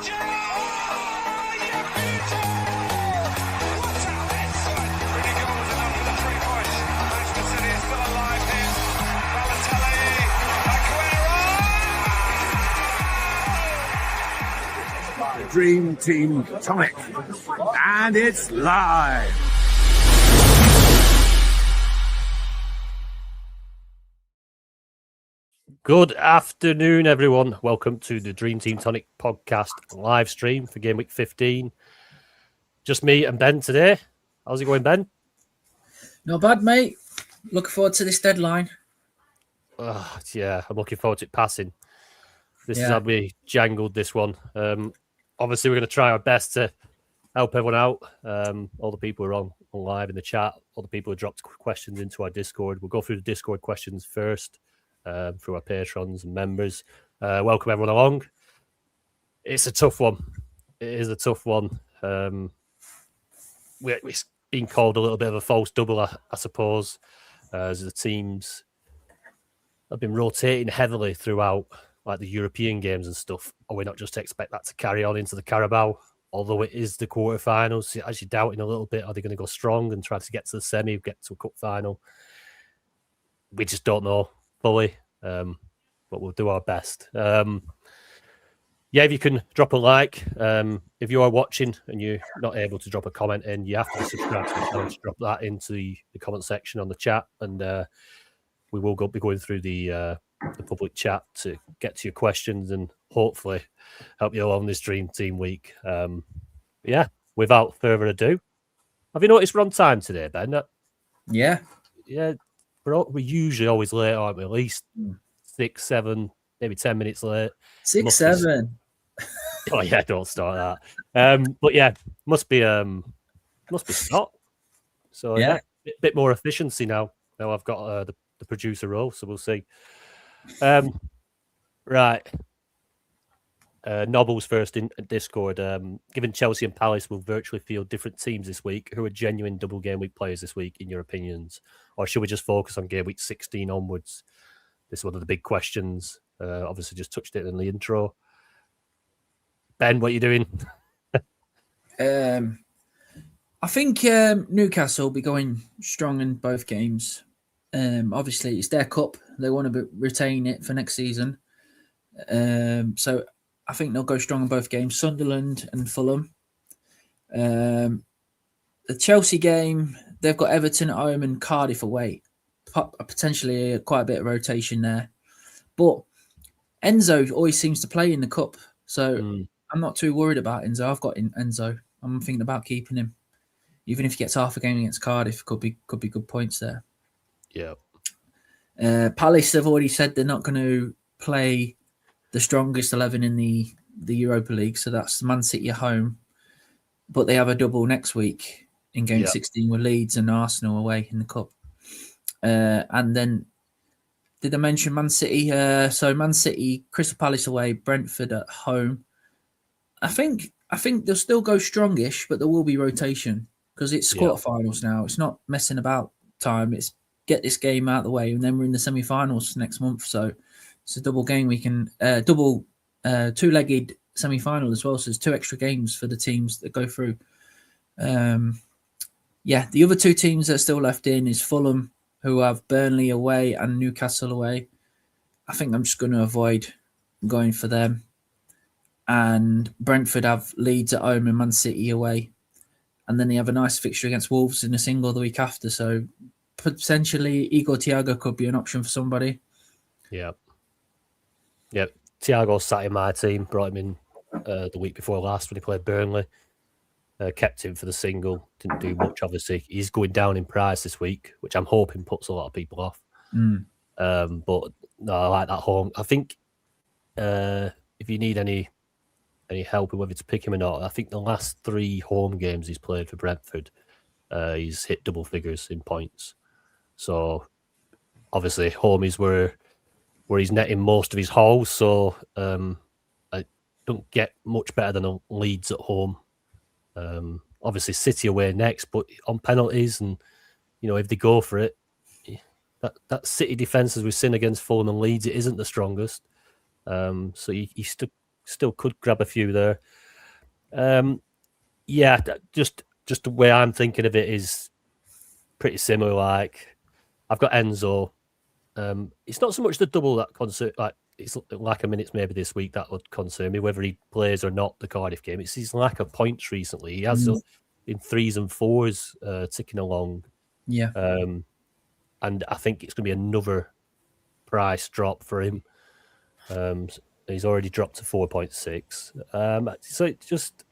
Dream Team Tonic, and it's live. Good afternoon, everyone. Welcome to the Dream Team Tonic podcast live stream for Game Week 15. Just me and Ben today. How's it going, Ben? Not bad, mate. Looking forward to this deadline. Yeah, I'm looking forward to it passing. This is how we jangled this one. Obviously, we're going to try our best to help everyone out. All the people who are on live in the chat, all the people who dropped questions into our Discord. We'll go through the Discord questions first through our patrons and members. Welcome everyone along. It's a tough one. It is a tough one. It's been called a little bit of a false double, I suppose, as the teams have been rotating heavily throughout, like the European games and stuff. Or we not just expect that to carry on into the Carabao, although it is the quarterfinals. You're actually doubting a little bit, are they going to go strong and try to get to the semi, get to a cup final? We just don't know fully, but we'll do our best. If you can drop a like. If you are watching and you're not able to drop a comment in, you have to subscribe to the channel to drop that into the comment section on the chat, and we will be going through the public chat to get to your questions and hopefully help you along this Dream Team week. Without further ado, have you noticed we're on time today, Ben? Yeah. We're usually always late, aren't we? At least 6, 7, maybe 10 minutes late. 6, 7. Oh yeah, don't start that. But yeah, must be Scott. So yeah, a bit more efficiency now. Now I've got the producer role, so we'll see. Right. Nobbles first in Discord. Given Chelsea and Palace will virtually field different teams this week, who are genuine double game week players this week, in your opinions? Or should we just focus on game week 16 onwards? This is one of the big questions. Obviously, just touched it in the intro. Ben, what are you doing? I think Newcastle will be going strong in both games. Obviously, it's their cup. They want to retain it for next season. So I think they'll go strong in both games, Sunderland and Fulham. The Chelsea game, they've got Everton at home and Cardiff away. Potentially quite a bit of rotation there. But Enzo always seems to play in the cup. So I'm not too worried about Enzo. I've got Enzo. I'm thinking about keeping him. Even if he gets half a game against Cardiff, could be good points there. Yeah. Palace have already said they're not going to play the strongest 11 in the Europa League, so that's Man City at home. But they have a double next week in game 16 with Leeds and Arsenal away in the cup. And then, did I mention Man City? So Man City, Crystal Palace away, Brentford at home. I think they'll still go strongish, but there will be rotation because it's quarterfinals now. It's not messing about time. It's get this game out of the way, and then we're in the semi-finals next month. So it's a double game. We can double two-legged semi-final as well. So there's 2 extra games for the teams that go through. The other 2 teams that are still left in is Fulham, who have Burnley away and Newcastle away. I think I'm just going to avoid going for them. And Brentford have Leeds at home and Man City away. And then they have a nice fixture against Wolves in a single the week after. So potentially Igor Thiago could be an option for somebody. Yep. Thiago sat in my team, brought him in the week before last when he played Burnley. Kept him for the single, didn't do much, obviously. He's going down in price this week, which I'm hoping puts a lot of people off. But no, I like that home. I think if you need any help with whether to pick him or not, I think the last 3 home games he's played for Brentford, he's hit double figures in points. So obviously home is where he's netting most of his hauls. So I don't get much better than Leeds at home. Obviously City away next, but on penalties, and if they go for it, that City defence, as we've seen against Fulham and Leeds, it isn't the strongest. So you still could grab a few there. Yeah, just the way I'm thinking of it is pretty similar. Like I've got Enzo. It's not so much the double that concern. Like it's lack of minutes maybe this week that would concern me, whether he plays or not the Cardiff game. It's his lack of points recently. He has in 3s and 4s ticking along. Yeah. And I think it's going to be another price drop for him. He's already dropped to 4.6. So it just,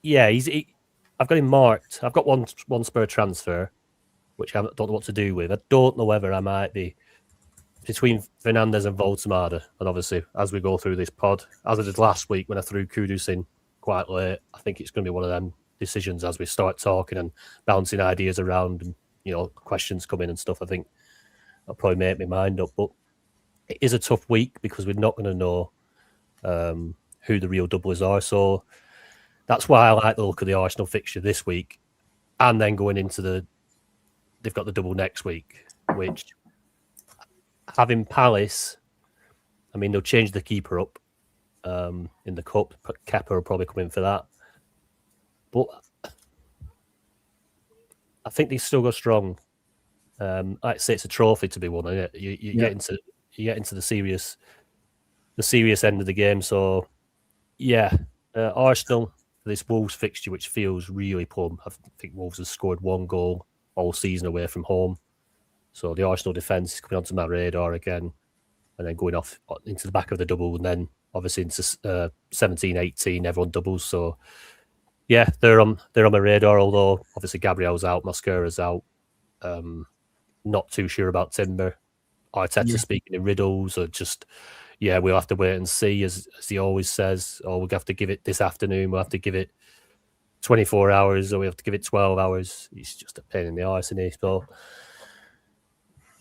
yeah, I've got him marked. I've got one spur transfer, which I don't know what to do with. I don't know whether I might be between Fernandez and Voltemada. And obviously, as we go through this pod, as I did last week when I threw Kudus in quite late, I think it's going to be one of them decisions as we start talking and bouncing ideas around and, questions come in and stuff. I think I'll probably make my mind up. But it is a tough week because we're not going to know who the real doublers are. So that's why I like the look of the Arsenal fixture this week. And then going into they've got the double next week, which having Palace, I mean, they'll change the keeper up in the cup. Kepa will probably come in for that. But I think they still go strong. I'd say it's a trophy to be won, isn't it? You get into the serious end of the game. So yeah, Arsenal for this Wolves fixture, which feels really plumb. I think Wolves have scored 1 goal all season away from home. So the Arsenal defence is coming onto my radar again, and then going off into the back of the double, and then obviously into 17, 18, everyone doubles. So yeah, they're on my radar. Although obviously Gabriel's out, Mosquera's out. Not too sure about Timber. Arteta speaking in riddles, or just we'll have to wait and see, as he always says. Or we'll have to give it this afternoon. We'll have to give it 24 hours, or we have to give it 12 hours. He's just a pain in the arse, isn't he? So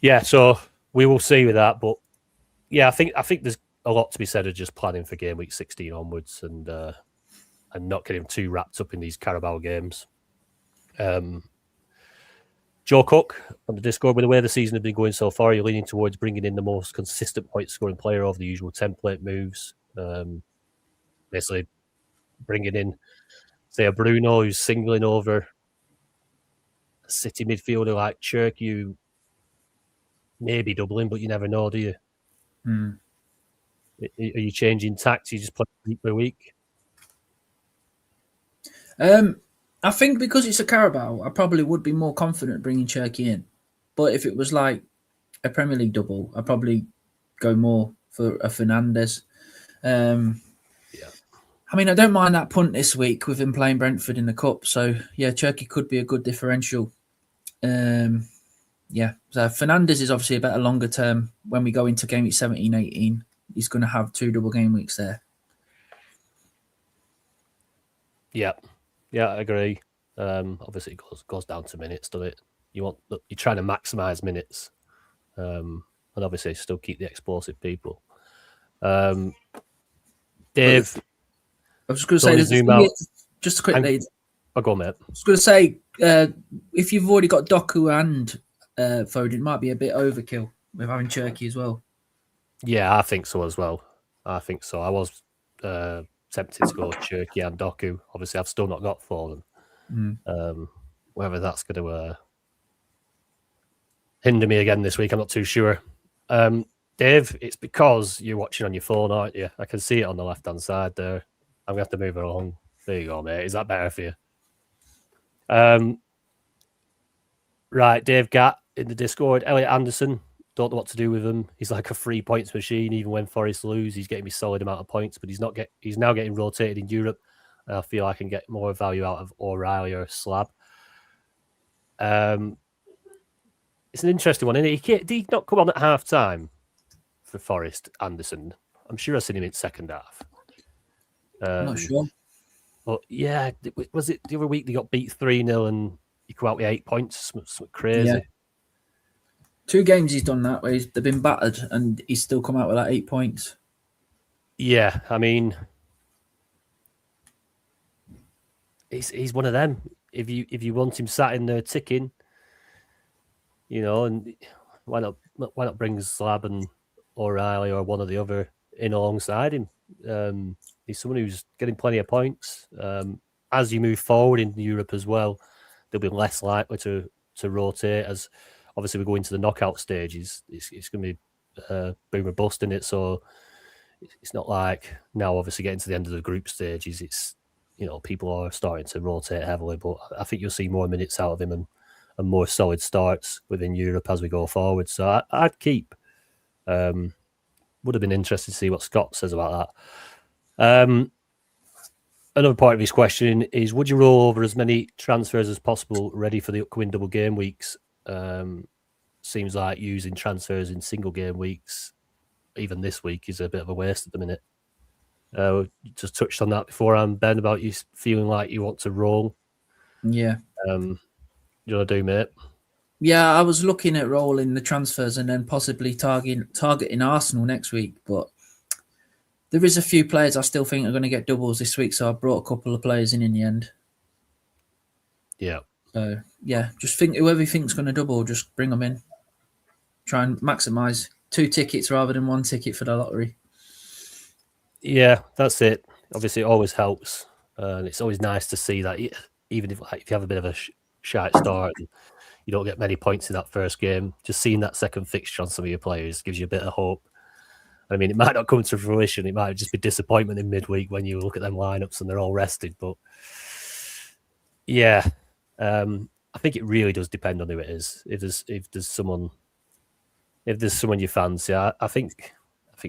yeah, so we will see with that. But yeah, I think there's a lot to be said of just planning for game week 16 onwards and not getting too wrapped up in these Carabao games. Joe Cook on the Discord, with the way the season has been going so far, you're leaning towards bringing in the most consistent point scoring player over the usual template moves. Basically, bringing in, say, a Bruno who's singling over a City midfielder like Chirk, you may be doubling, but you never know, do you? Are you changing tactics? You just play week by week? I think because it's a Carabao, I probably would be more confident bringing Cherky in. But if it was like a Premier League double, I'd probably go more for a Fernandez. I mean, I don't mind that punt this week with him playing Brentford in the Cup. So, yeah, Cherky could be a good differential. So Fernandez is obviously a better longer term. When we go into game week 17, 18, he's going to have 2 double game weeks there. Yeah, I agree. Obviously, it goes down to minutes, doesn't it? You're trying to maximise minutes, and obviously still keep the explosive people. Dave, I was just going to say, just a quick lead. I'll go, mate. I was going to say, if you've already got Doku and Foden, it might be a bit overkill with having Cherky as well. Yeah, I think so as well. I think so. I was tempted to go Cherky and Doku. Obviously, I've still not got Foden. Whether that's going to hinder me again this week, I'm not too sure. Dave, it's because you're watching on your phone, aren't you? I can see it on the left-hand side there. I'm going to have to move it along. There you go, mate. Is that better for you? Right, Dave Gatt in the Discord. Elliot Anderson, don't know what to do with him. He's like a 3 points machine. Even when Forest lose, he's getting me solid amount of points, but he's now getting rotated in Europe. I feel I can get more value out of O'Reilly or Slab. It's an interesting one, isn't it? Did he not come on at half time for Forest, Anderson? I'm sure I've seen him in second half. I'm not sure. But yeah, was it the other week they got beat 3-0 and he come out with 8 points? Something crazy. Yeah. 2 games he's done that way. They've been battered and he's still come out with 8 points. Yeah, I mean, he's one of them. If you want him sat in there ticking, and why not bring Slab and O'Reilly or one or the other in alongside him? He's someone who's getting plenty of points. As you move forward in Europe as well, they'll be less likely to rotate. As obviously we go into the knockout stages, it's going to be boom or bust in it. So it's not like now. Obviously, getting to the end of the group stages, it's people are starting to rotate heavily. But I think you'll see more minutes out of him and more solid starts within Europe as we go forward. So I'd keep. Would have been interested to see what Scott says about that. Another part of his question is, would you roll over as many transfers as possible ready for the upcoming double game weeks? Seems like using transfers in single game weeks, even this week, is a bit of a waste at the minute. Just touched on that beforehand, Ben, about you feeling like you want to roll. Yeah. You want to do, mate? Yeah, I was looking at rolling the transfers and then possibly targeting Arsenal next week, but there is a few players I still think are going to get doubles this week, so I brought a couple of players in the end. Yeah. So, yeah, just think whoever you think's going to double, just bring them in. Try and maximise 2 tickets rather than 1 ticket for the lottery. Yeah, that's it. Obviously, it always helps. And it's always nice to see that, even if you have a bit of a shite start and you don't get many points in that first game, just seeing that second fixture on some of your players gives you a bit of hope. I mean, it might not come to fruition. It might just be disappointment in midweek when you look at them lineups and they're all rested. But yeah, I think it really does depend on who it is. If there's someone you fancy, I think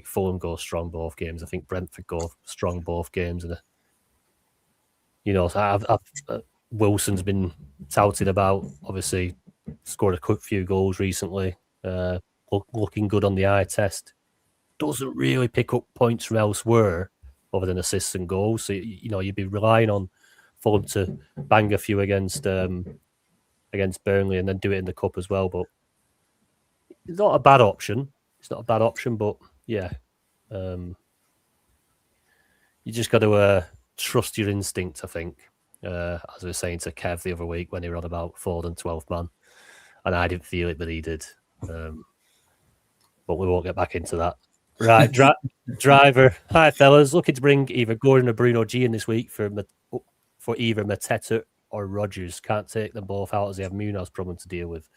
Fulham go strong both games. I think Brentford go strong both games, and Wilson's been touted about. Obviously, scored a few goals recently. Looking good on the eye test. Doesn't really pick up points from elsewhere other than assists and goals. So you'd be relying on Fulham to bang a few against Burnley and then do it in the cup as well. But it's not a bad option. But yeah, you just got to trust your instinct, I think. As I was saying to Kev the other week when he were on about Foden 12th man, and I didn't feel it, but he did. But we won't get back into that. Right, driver. Hi, fellas. Looking to bring either Gordon or Bruno G in this week for either Mateta or Rodgers. Can't take them both out as they have Munoz problem to deal with.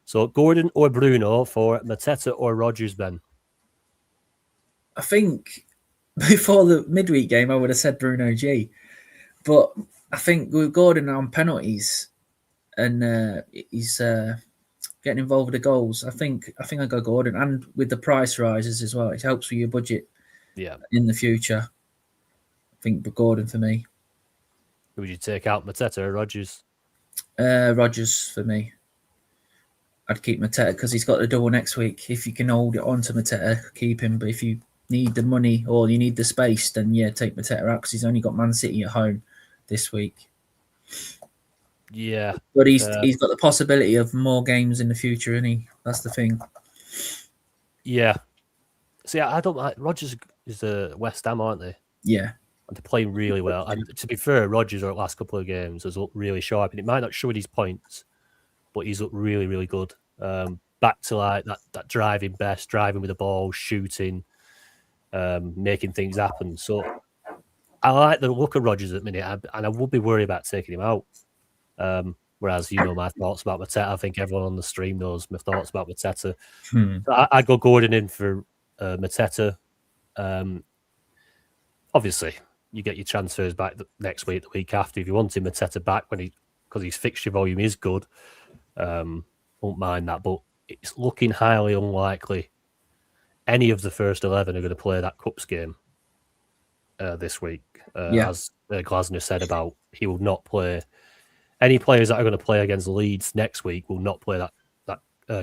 So Gordon or Bruno for Mateta or Rodgers, Ben? I think before the midweek game, I would have said Bruno G. But I think with Gordon on penalties and he's getting involved with the goals, I think I go Gordon, and with the price rises as well, it helps with your budget. Yeah, in the future, I think Gordon for me. Who would you take out, Mateta or Rodgers? Rodgers for me. I'd keep Mateta because he's got the double next week. If you can hold it on to Mateta, keep him. But if you need the money or you need the space, then yeah, take Mateta out because he's only got Man City at home this week. Yeah, but he's got the possibility of more games in the future, isn't he? That's the thing. Yeah. See, I don't like Rodgers is West Ham, aren't they? Yeah. And they're playing really well. And to be fair, Rodgers over the last couple of games has looked really sharp, and it might not show his points, but he's looked really, really good. Back to like that driving with the ball, shooting, making things happen. So I like the look of Rodgers at the minute, and I would be worried about taking him out. Whereas, my thoughts about Mateta, I think everyone on the stream knows my thoughts about Mateta. I'd go Gordon in for Mateta. Obviously, you get your transfers back next week, the week after. If you wanted Mateta back because his fixture volume is good, won't mind that. But it's looking highly unlikely any of the first 11 are going to play that Cups game this week. As Glasner said about, he will not play. Any players that are going to play against Leeds next week will not play that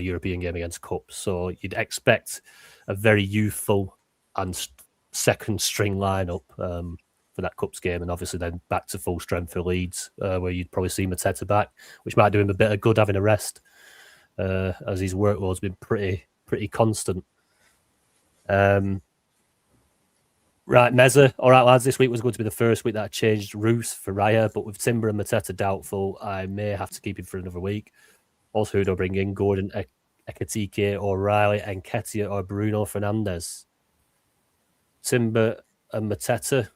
European game against Cups. So you'd expect a very youthful and second string lineup for that Cups game, and obviously then back to full strength for Leeds, where you'd probably see Mateta back, which might do him a bit of good having a rest, as his workload's been pretty constant. Right, Meza. All right, lads, this week was going to be the first week that I changed Roos for Raya, but with Timber and Mateta doubtful, I may have to keep him for another week. Also, who do I bring in? Gordon, Ekatike, O'Reilly, Nketiah, or Bruno Fernandes? Timber, and Mateta.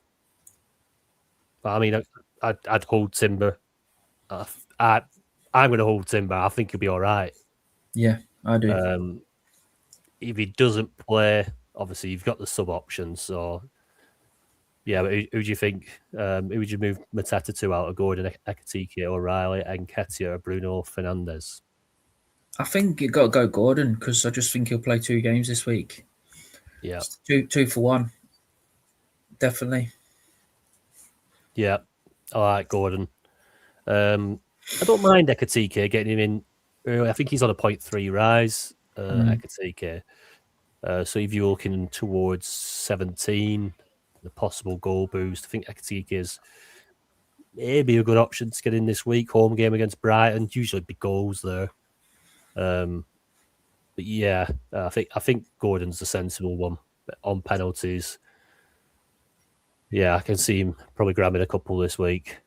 But I mean, I'd hold Timber. I'm going to hold Timber. I think he'll be all right. Yeah, I do. If he doesn't play, obviously you've got the sub options. So yeah, but who do you think? Who would you move Mateta to out of Gordon, Ekatike, O'Reilly, Nketiah, or Bruno Fernandes? I think you got to go Gordon because I just think he'll play 2 games this week. Yeah, It's two for one, definitely. Yeah, I like Gordon. I don't mind Ekatike getting him in early. I think he's on a 0.3 rise, Ekatike. So if you're looking towards 17, the possible goal boost, I think Ekatike is maybe a good option to get in this week. Home game against Brighton, usually big goals there. But yeah, I think Gordon's the sensible one. But on penalties, yeah, I can see him probably grabbing a couple this week.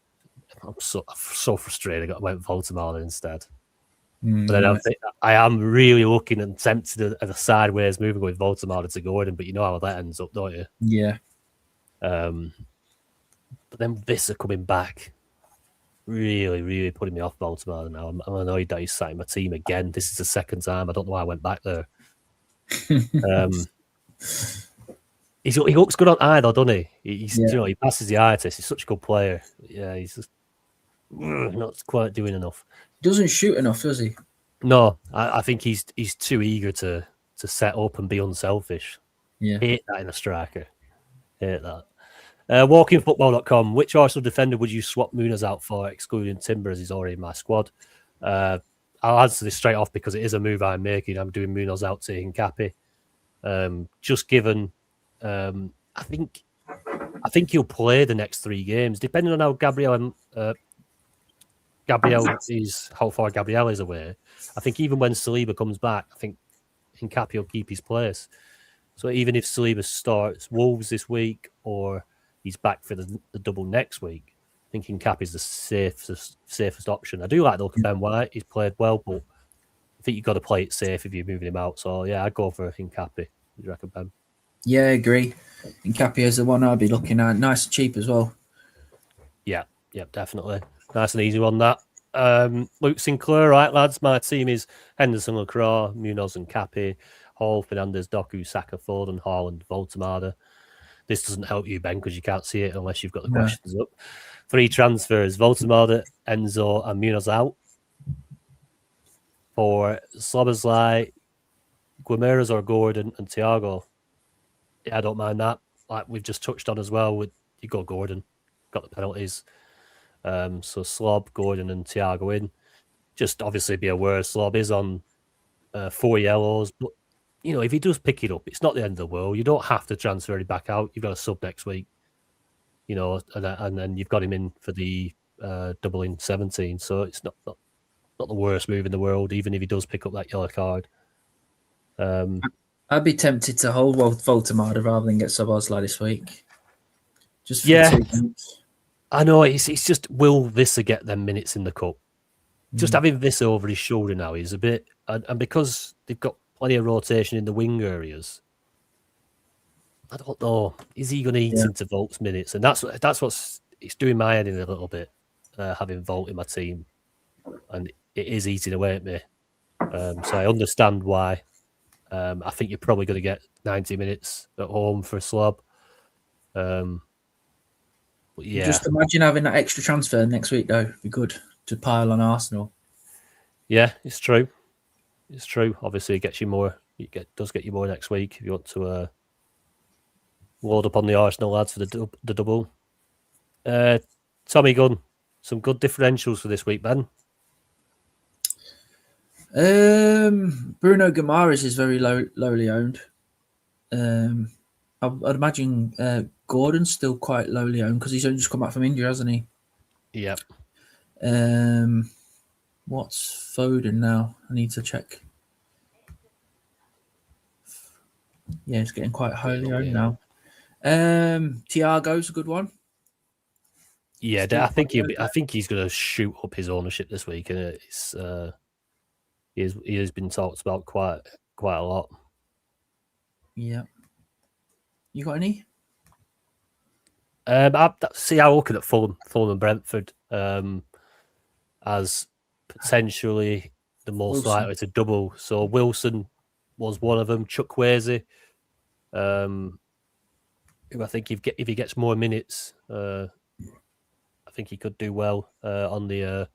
I'm so frustrated. I went Voldemort instead. But then I am really looking and tempted at a sideways moving with Voldemort to Gordon, but you know how that ends up, don't you? Yeah. But then Visser coming back, really, really putting me off Voldemort now. I'm annoyed that he's sat in my team again. This is the second time. I don't know why I went back there. He looks good on eye though, doesn't he? He passes the eye test. He's such a good player. Yeah, he's just not quite doing enough. Doesn't shoot enough, does he? No, I think he's too eager to set up and be unselfish. Yeah. Hate that in a striker. Hate that. Walkingfootball.com. Which Arsenal defender would you swap Muniz out for, excluding Timber, as he's already in my squad? I'll answer this straight off because it is a move I'm making. I'm doing Muniz out to Hincapi. Just given, I think he'll play the next 3 games, depending on how how far Gabriel is away. I think even when Saliba comes back, I think Hincapi will keep his place. So even if Saliba starts Wolves this week or he's back for the double next week, I think Hincapi is the safest option. I do like the look of Ben White. He's played well, but I think you've got to play it safe if you're moving him out. So yeah, I'd go for Hincapi. What do you reckon, Ben? Yeah, I agree. Hincapi is the one I'd be looking at. Nice and cheap as well. Yeah, definitely. Nice and easy one, that. Luke Sinclair, right, lads? My team is Henderson, Lacroix, Munoz and Capi, Hall, Fernandes, Doku, Saka, Foden, Haaland, Voltemada. This doesn't help you, Ben, because you can't see it unless you've got the questions up. 3 transfers, Voltemada, Enzo and Munoz out. For Slobozlai, Guimaras or Gordon and Thiago. Yeah, I don't mind that. Like we've just touched on as well, you go Gordon, got the penalties. So Slob, Gordon and Thiago in. Just obviously be aware Slob is on 4 yellows, but you know, if he does pick it up, it's not the end of the world. You don't have to transfer him back out. You've got a sub next week, you know, and then you've got him in for the double in 17. So it's not the worst move in the world, even if he does pick up that yellow card. I'd be tempted to hold Voltemada rather than get Szoboszlai this week. Just for 2 games. I know, it's just, will Visser get them minutes in the cup? Just having Visser over his shoulder now is a bit, and because they've got plenty of rotation in the wing areas, I don't know, is he going to eat into Volt's minutes? And that's what's it's doing my head in a little bit, having Volt in my team, and it is eating away at me. So I understand why. I think you're probably going to get 90 minutes at home for a Slob. But yeah. Just imagine having that extra transfer next week, though. It'd be good to pile on Arsenal. Yeah, it's true. It's true. Obviously, it gets you more. Does get you more next week if you want to load up on the Arsenal lads for the double. Tommy Gunn, some good differentials for this week, Ben. Bruno Guimaras is very lowly owned. I'd imagine Gordon's still quite lowly owned because he's only just come back from injury, hasn't he? Yep. What's Foden now? I need to check. Yeah, it's getting quite highly owned now. Thiago's a good one. Yeah, I think he's going to shoot up his ownership this week, and it's he has been talked about quite a lot. Yeah. You got any? I'm looking at Fulham and Brentford as potentially the most Wilson. likely to double. So Wilson was one of them. Chukwueze, who I think if he gets more minutes, I think he could do well on the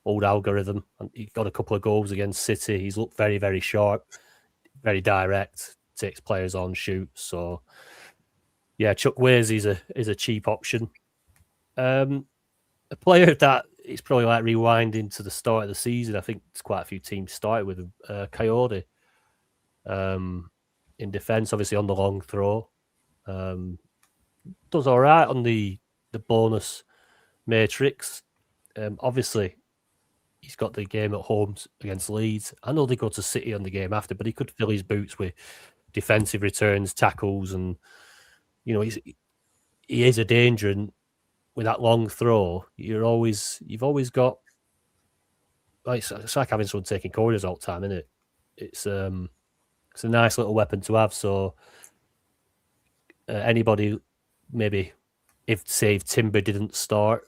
old algorithm. And he got a couple of goals against City. He's looked very, very sharp, very direct, takes players on, shoots. So yeah, Chukwueze is a cheap option. A player that it's probably like rewinding to the start of the season. I think it's quite a few teams started with him. Coyote in defence, obviously on the long throw. Does all right on the bonus matrix. Obviously, he's got the game at home against Leeds. I know they go to City on the game after, but he could fill his boots with defensive returns, tackles, and he is a danger. And with that long throw, you've always got it's like having someone taking corners all the time, isn't it? It's a nice little weapon to have. So anybody maybe if Timber didn't start,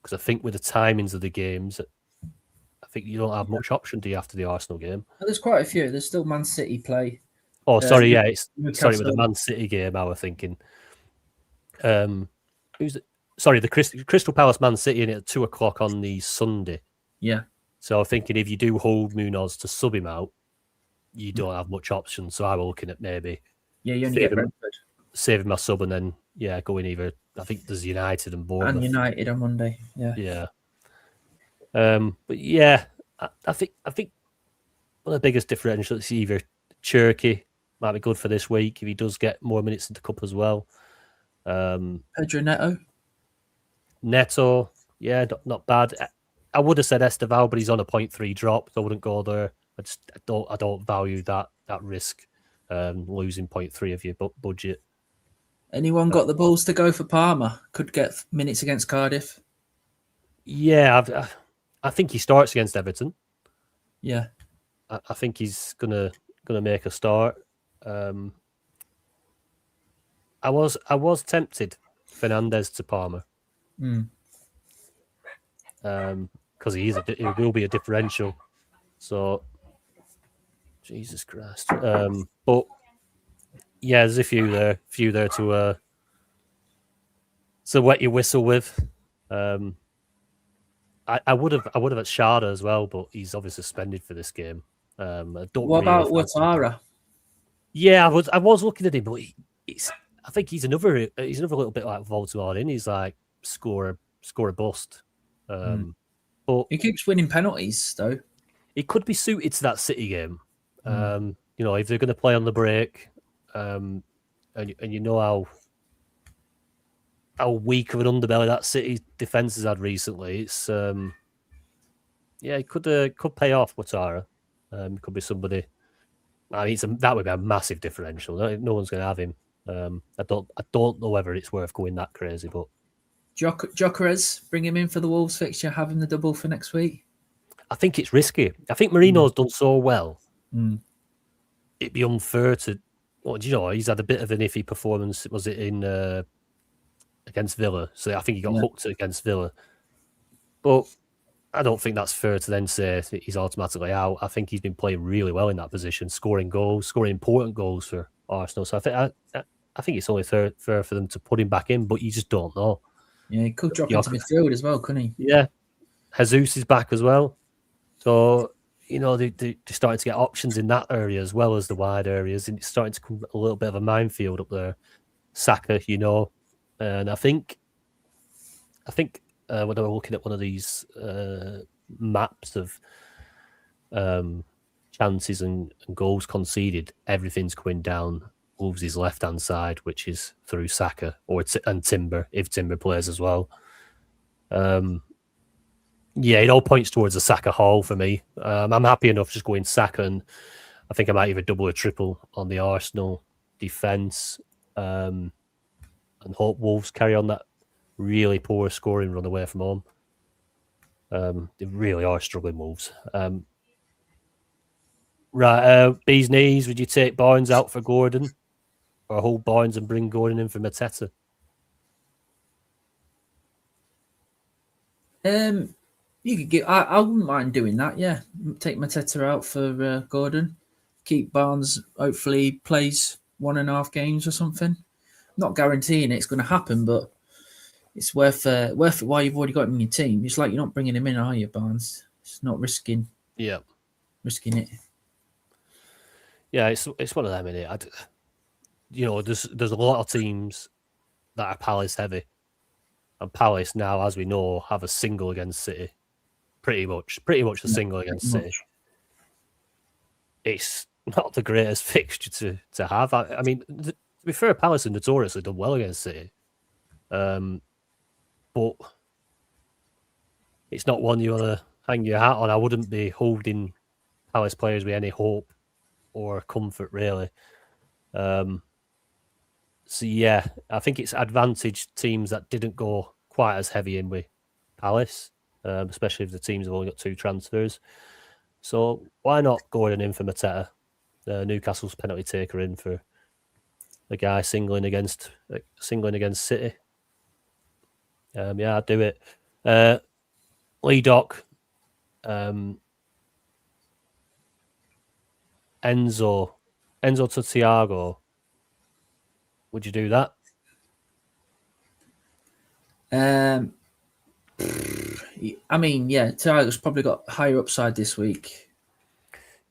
because I think with the timings of the games, I think you don't have much option, do you, after the Arsenal game? There's quite a few. There's still Man City play. Oh, sorry, yeah, Newcastle. with the Man City game, I was thinking. The Crystal Palace Man City in it at 2:00 on the Sunday. Yeah. So I'm thinking if you do hold Munoz to sub him out, you don't have much option. So I was looking at maybe you only get Brentford. Saving my sub and then going either. I think there's United and Bournemouth. And United on Monday. Yeah. Yeah. But yeah, I think one of the biggest differentials is either Cherky might be good for this week if he does get more minutes in the cup as well. Pedro Neto, yeah, not bad. I would have said Esteval, but he's on a 0.3 drop, so I wouldn't go there. I don't value that risk, losing 0.3 of your budget. Anyone got the balls to go for Palmer? Could get minutes against Cardiff. Yeah, I think he starts against Everton. Yeah, I think he's gonna make a start. I was tempted Fernandes to Palmer. Because he will be a differential. So, Jesus Christ. But yeah, there's a few there to wet your whistle with. I would have at Sharda as well, but he's obviously suspended for this game. What about Ouattara? Yeah, I was looking at him, but I think he's another little bit like Voltmar. He's like score a bust. But he keeps winning penalties, though. It could be suited to that City game. If they're going to play on the break, and you know how weak of an underbelly that City defense has had recently. It's it could pay off. Ouattara, could be somebody. I mean, that would be a massive differential. No one's going to have him. I don't know whether it's worth going that crazy, but. Gyökeres, bring him in for the Wolves fixture, have him the double for next week. I think it's risky. I think Marino's done so well. It'd be unfair to. He's had a bit of an iffy performance. Was it in against Villa? So I think he got hooked against Villa. But I don't think that's fair to then say he's automatically out. I think he's been playing really well in that position, scoring important goals for Arsenal. So I think it's only fair for them to put him back in, but you just don't know. Yeah, he could drop into midfield as well, couldn't he? Yeah. Jesus is back as well. So, they're starting to get options in that area as well as the wide areas. And it's starting to come a little bit of a minefield up there. Saka, and I think when I was looking at one of these maps of chances and goals conceded, everything's going down Wolves' left-hand side, which is through Saka and Timber, if Timber plays as well. It all points towards a Saka haul for me. I'm happy enough just going Saka, and I think I might either double or triple on the Arsenal defence, and hope Wolves carry on that really poor scoring run away from home. They really are struggling, Wolves. Bees knees, would you take Barnes out for Gordon? Or hold Barnes and bring Gordon in for Mateta? You could get. I wouldn't mind doing that. Yeah, take Mateta out for Gordon. Keep Barnes. Hopefully, plays 1.5 games or something. Not guaranteeing it's going to happen, but it's worth it while you've already got him in your team. It's like you're not bringing him in, are you, Barnes? It's not risking. Yeah, risking it. Yeah, it's one of them, innit? There's a lot of teams that are Palace heavy, and Palace now, as we know, have a single against City. Pretty much a single against City. It's not the greatest fixture to have. I mean, to be fair, Palace have notoriously done well against City, but it's not one you want to hang your hat on. I wouldn't be holding Palace players with any hope or comfort, really. So yeah, I think it's advantaged teams that didn't go quite as heavy in with Palace, especially if the teams have only got 2 transfers. So why not Gordon in for Mateta? Newcastle's penalty taker in for the guy singling against City. Yeah, I'd do it. Lee Doc, Enzo to Thiago. Would you do that? I mean, yeah, Thiago's probably got higher upside this week.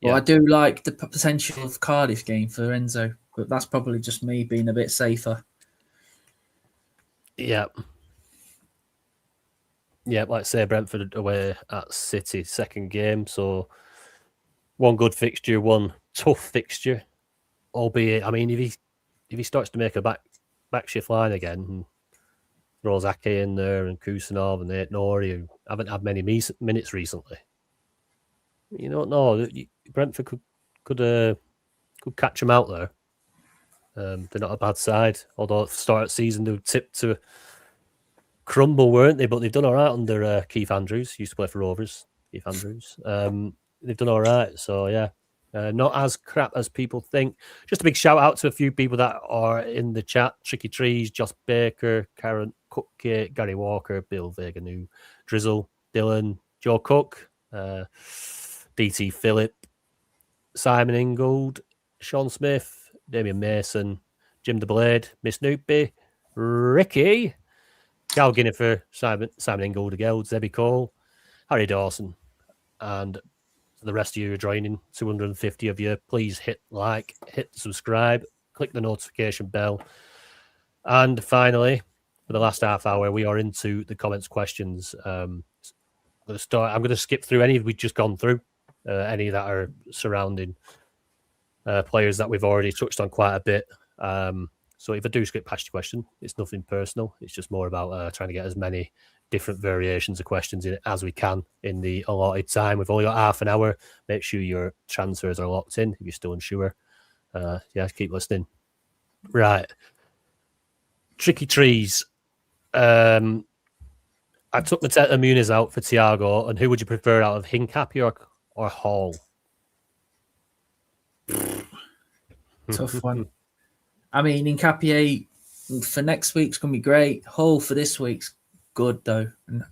Well, Yeah. I do like the potential of Cardiff game for Enzo, but that's probably just me being a bit safer. Yeah. Yeah, like say Brentford away at City, second game. So one good fixture, one tough fixture. Albeit, I mean, if he starts to make a back shift line again and throws Ake in there and Kusanov and Nori, who haven't had many minutes recently, you don't know. Brentford could catch them out there. They're not a bad side, although at the start of the season they were tipped to crumble, weren't they? But they've done all right under Keith Andrews. Used to play for Rovers. Keith Andrews. They've done all right. So yeah, not as crap as people think. Just a big shout out to a few people that are in the chat: Tricky Trees, Josh Baker, Karen Cupcake, Gary Walker, Bill Veganu, Drizzle, Dylan, Joe Cook, DT Phillip, Simon Ingold, Sean Smith, Damian Mason, Jim the Blade, Miss Noopy, Ricky, Cal Guinevere, Simon Ingold again, Zebby Cole, Harry Dawson, and the rest of you are joining, 250 of you, please hit like, hit subscribe, click the notification bell. And finally, for the last half hour, we are into the comments questions. I'm going to skip through any we've just gone through, any that are surrounding players that we've already touched on quite a bit. So if I do skip past your question, it's nothing personal. It's just more about trying to get as many different variations of questions in as we can in the allotted time. We've only got half an hour. Make sure your transfers are locked in if you're still unsure. Yeah, keep listening. Right. Tricky Trees. I took Mateta Muniz out for Thiago, and who would you prefer out of Hincapie or Hall? Tough one. I mean, Hincapie for next week's going to be great. Hall for this week's good, though. And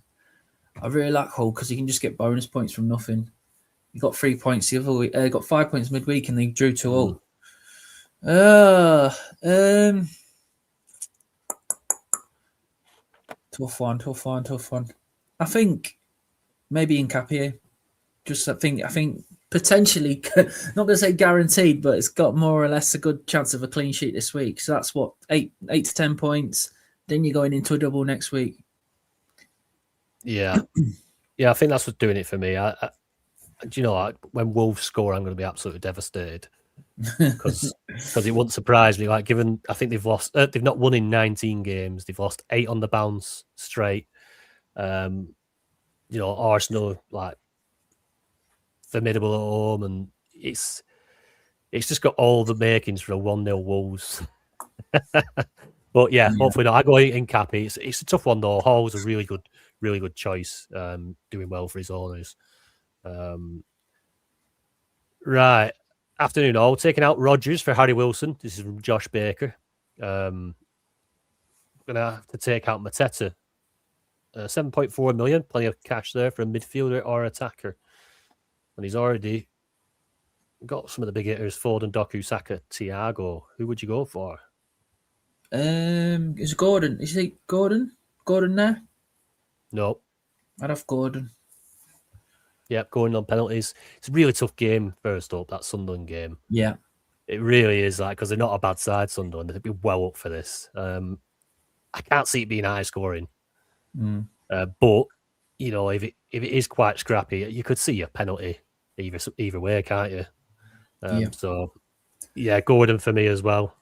I really like Hall because you can just get bonus points from nothing. You got 3 points the other week. Got 5 points midweek, and they drew 2 all. Tough one. I think maybe Hincapie. I think potentially, not going to say guaranteed, but it's got more or less a good chance of a clean sheet this week. So that's what, 8 to 10 points. Then you're going into a double next week. Yeah. Yeah, I think that's what's doing it for me. Do you know, when Wolves score, I'm going to be absolutely devastated because it wouldn't surprise me. Like, given I think they've not won in 19 games. They've lost 8 on the bounce straight. Arsenal, like, formidable at home, and it's just got all the makings for a 1-0 Wolves. But yeah, hopefully not. I go in Hincapie. It's a tough one though. Hall's a really good choice. Doing well for his owners. Right. Afternoon all. Taking out Rodgers for Harry Wilson. This is from Josh Baker. Gonna have to take out Mateta 7.4 million, plenty of cash there for a midfielder or attacker. And he's already got some of the big hitters: Foden, Doku, Saka, Thiago. Who would you go for? Is Gordon? Is he Gordon? Gordon there? No. I'd have Gordon. Yep, going on penalties. It's a really tough game, first up, that Sunderland game. Yeah. It really is, like, because they're not a bad side, Sunderland. They'd be well up for this. I can't see it being high scoring. But, you know, if it is quite scrappy, you could see a penalty either way, can't you? So, yeah, Gordon for me as well.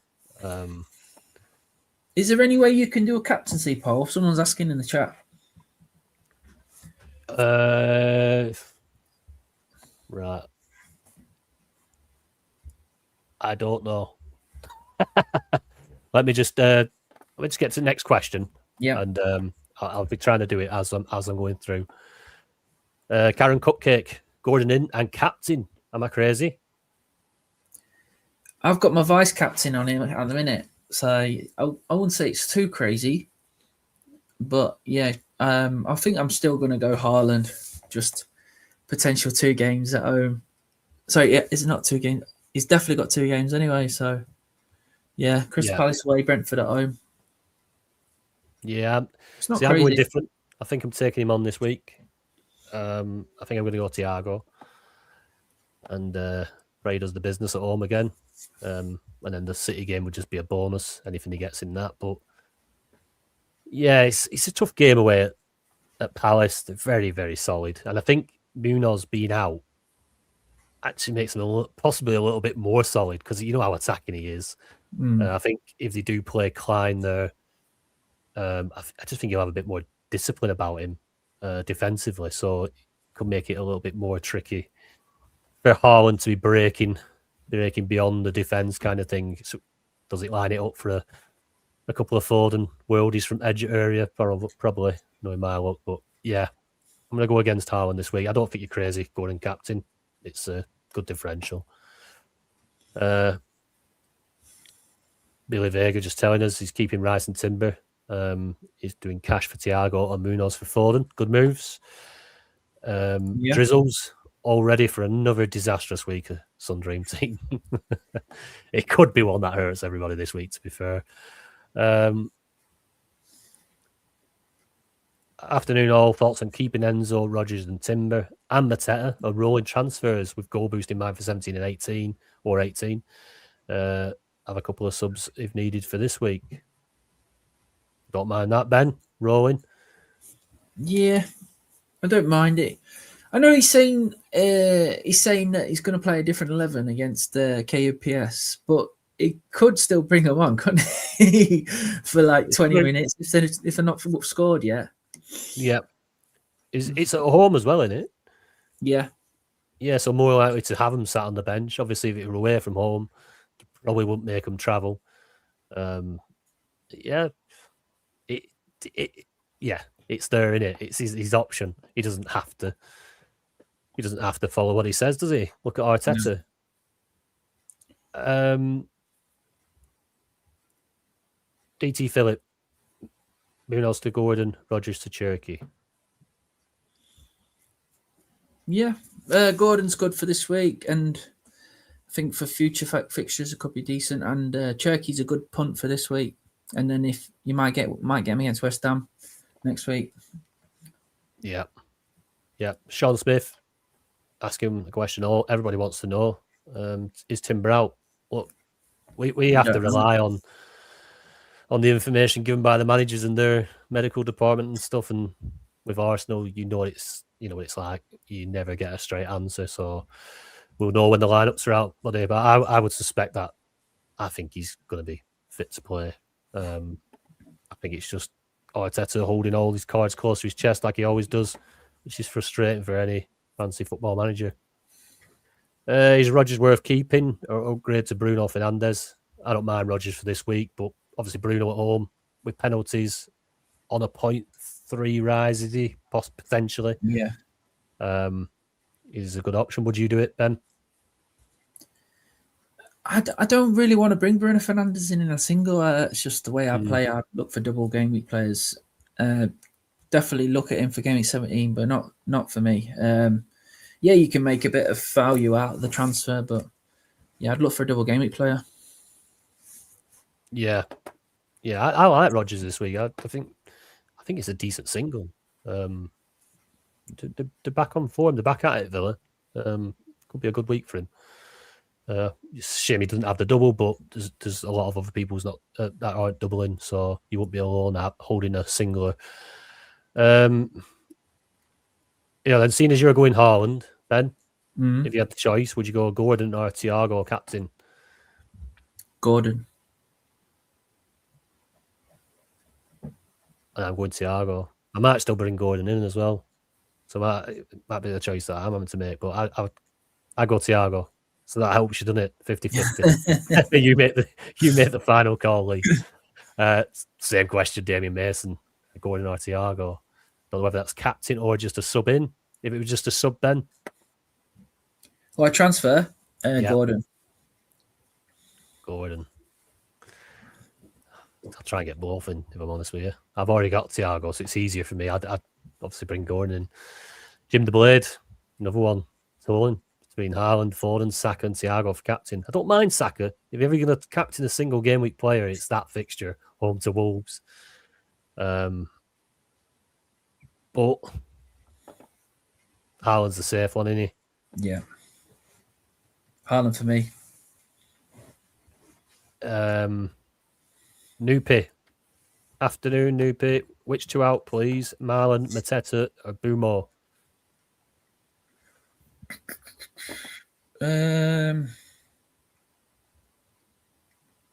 Is there any way you can do a captaincy poll? Someone's asking in the chat. Right. I don't know. Let me just get to the next question. Yeah. And I'll be trying to do it as I'm going through. Karen Cupcake, Gordon in and captain. Am I crazy? I've got my vice captain on him at the minute, so I wouldn't say it's too crazy. But yeah, I think I'm still going to go Haaland. Just potential 2 games at home. Sorry, yeah, is it not 2 games? He's definitely got 2 games anyway. So yeah, Crystal Palace away, Brentford at home. Yeah, it's not crazy. I'm going different. I think I'm taking him on this week. I think I'm going to go Thiago, and Ray does the business at home again. And then the City game would just be a bonus, anything he gets in that. But yeah, it's a tough game away at Palace. They're very, very solid. And I think Munoz being out actually makes them possibly a little bit more solid, because you know how attacking he is. I think if they do play Klein there, I just think he'll have a bit more discipline about him defensively. So it could make it a little bit more tricky for Haaland to be breaking beyond the defence kind of thing. So does it line it up for a couple of Foden worldies from edge area? Probably, knowing my luck. But yeah, I'm going to go against Haaland this week. I don't think you're crazy going captain. It's a good differential. Billy Vega just telling us he's keeping Rice and Timber. He's doing cash for Thiago and Munoz for Foden. Good moves. Drizzles all ready for another disastrous week of Sun Dream team. It could be one that hurts everybody this week, to be fair. Afternoon all. Thoughts on keeping Enzo, Rodgers and Timber and Mateta are rolling transfers with goal boost in mind for 17 and 18 or 18. Have a couple of subs if needed for this week. Don't mind that, Ben. Rolling. Yeah, I don't mind it. I know he's saying that he's going to play a different 11 against KUPS, but it could still bring him on, couldn't he? For like 20 minutes if they're not scored yet. Yeah. It's at home as well, isn't it? Yeah. Yeah, so more likely to have him sat on the bench. Obviously, if it were away from home, probably wouldn't make him travel. Yeah. It's there, isn't it? It's his option. He doesn't have to follow what he says, does he? Look at Arteta. DT Phillip, Munoz to Gordon, Rodgers to Cherokee. Yeah, Gordon's good for this week, and I think for future fixtures it could be decent. And Cherokey's a good punt for this week. And then if you might get him against West Ham next week. Yeah. Sean Smith, ask him a question. Everybody wants to know: is Timber out? Look, we have to rely on the information given by the managers and their medical department and stuff. And with Arsenal, you know what it's like. You never get a straight answer. So we'll know when the lineups are out today. But I would suspect that I think he's going to be fit to play. I think it's just Arteta holding all these cards close to his chest like he always does, which is frustrating for any fancy football manager. Is Rodgers worth keeping or upgrade to Bruno Fernandes? I don't mind Rodgers for this week, but obviously Bruno at home with penalties on a 0.3 rise, is he? Potentially. Yeah. Is a good option. Would you do it, Ben? I don't really want to bring Bruno Fernandes in a single. It's just the way I play. I look for double game week players. definitely look at him for game week 17, but not for me. Yeah, you can make a bit of value out of the transfer, but yeah, I'd look for a double game week player. Yeah, I like Rodgers this week. I think it's a decent single. They're back on form. They're back at it, Villa. Could be a good week for him. It's a shame he doesn't have the double, but there's a lot of other people's not that aren't doubling, so you won't be alone out holding a singular. Then seeing as you're going Haaland, Ben, if you had the choice, would you go Gordon or Thiago captain? Gordon. And I'm going Thiago. I might still bring Gordon in as well, so it might be the choice that I'm having to make. But I go Thiago, so that helps you, doesn't it? 50-50. you make the final call, Lee. Same question, Damien Mason, Gordon or Thiago. Don't know whether that's captain or just a sub in. If it was just a sub, Ben. Well, I transfer Gordon. Gordon. I'll try and get both in, if I'm honest with you. I've already got Thiago, so it's easier for me. I'd obviously bring Gordon in. Jim the Blade, another one. Tolan between Haaland, Foden, Saka, and Thiago for captain. I don't mind Saka. If you're ever going to captain a single game week player, it's that fixture, home to Wolves. But Haaland's the safe one, isn't he? Yeah. Haaland for me. Nupi. Afternoon, Nupi. Which two out, please? Marlon, Mateta, or Bumo?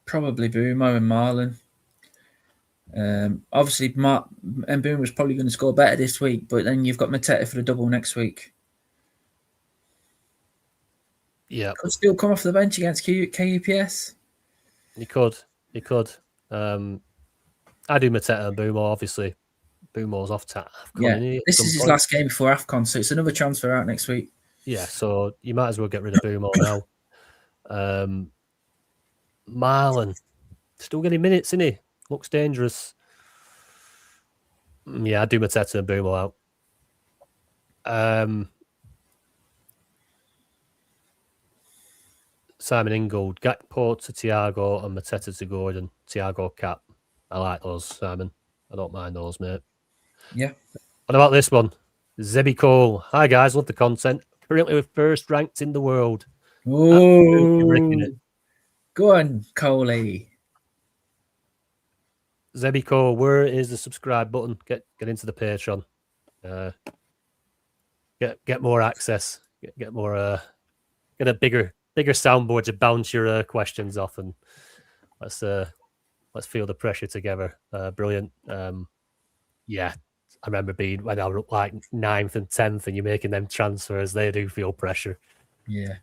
Probably Bumo and Marlon. Obviously, Bumo was probably going to score better this week, but then you've got Mateta for the double next week. Yeah. Could still come off the bench against KUPS. He could. I do Mateta and Bumo, obviously. Bumo's off to AFCON. Yeah, this is his last game before AFCON, so it's another transfer out next week. Yeah, so you might as well get rid of Bumo now. Marlon, still getting minutes, isn't he? Looks dangerous. Yeah, I do Mateta and Bumo out. Simon Ingold, Gakpo to Thiago and Mateta to Gordon. Thiago cap. I like those, Simon. I don't mind those, mate. Yeah. What about this one? Zebby Cole. Hi, guys. Love the content. Currently, we're first ranked in the world. Oh, go on, Coley. Zebby Cole, where is the subscribe button? Get into the Patreon. Get more access. Get more. Get a bigger soundboard to bounce your questions off, and let's feel the pressure together. Brilliant. Yeah, I remember being when I was like 9th and 10th, and you're making them transfers. They do feel pressure. Yeah.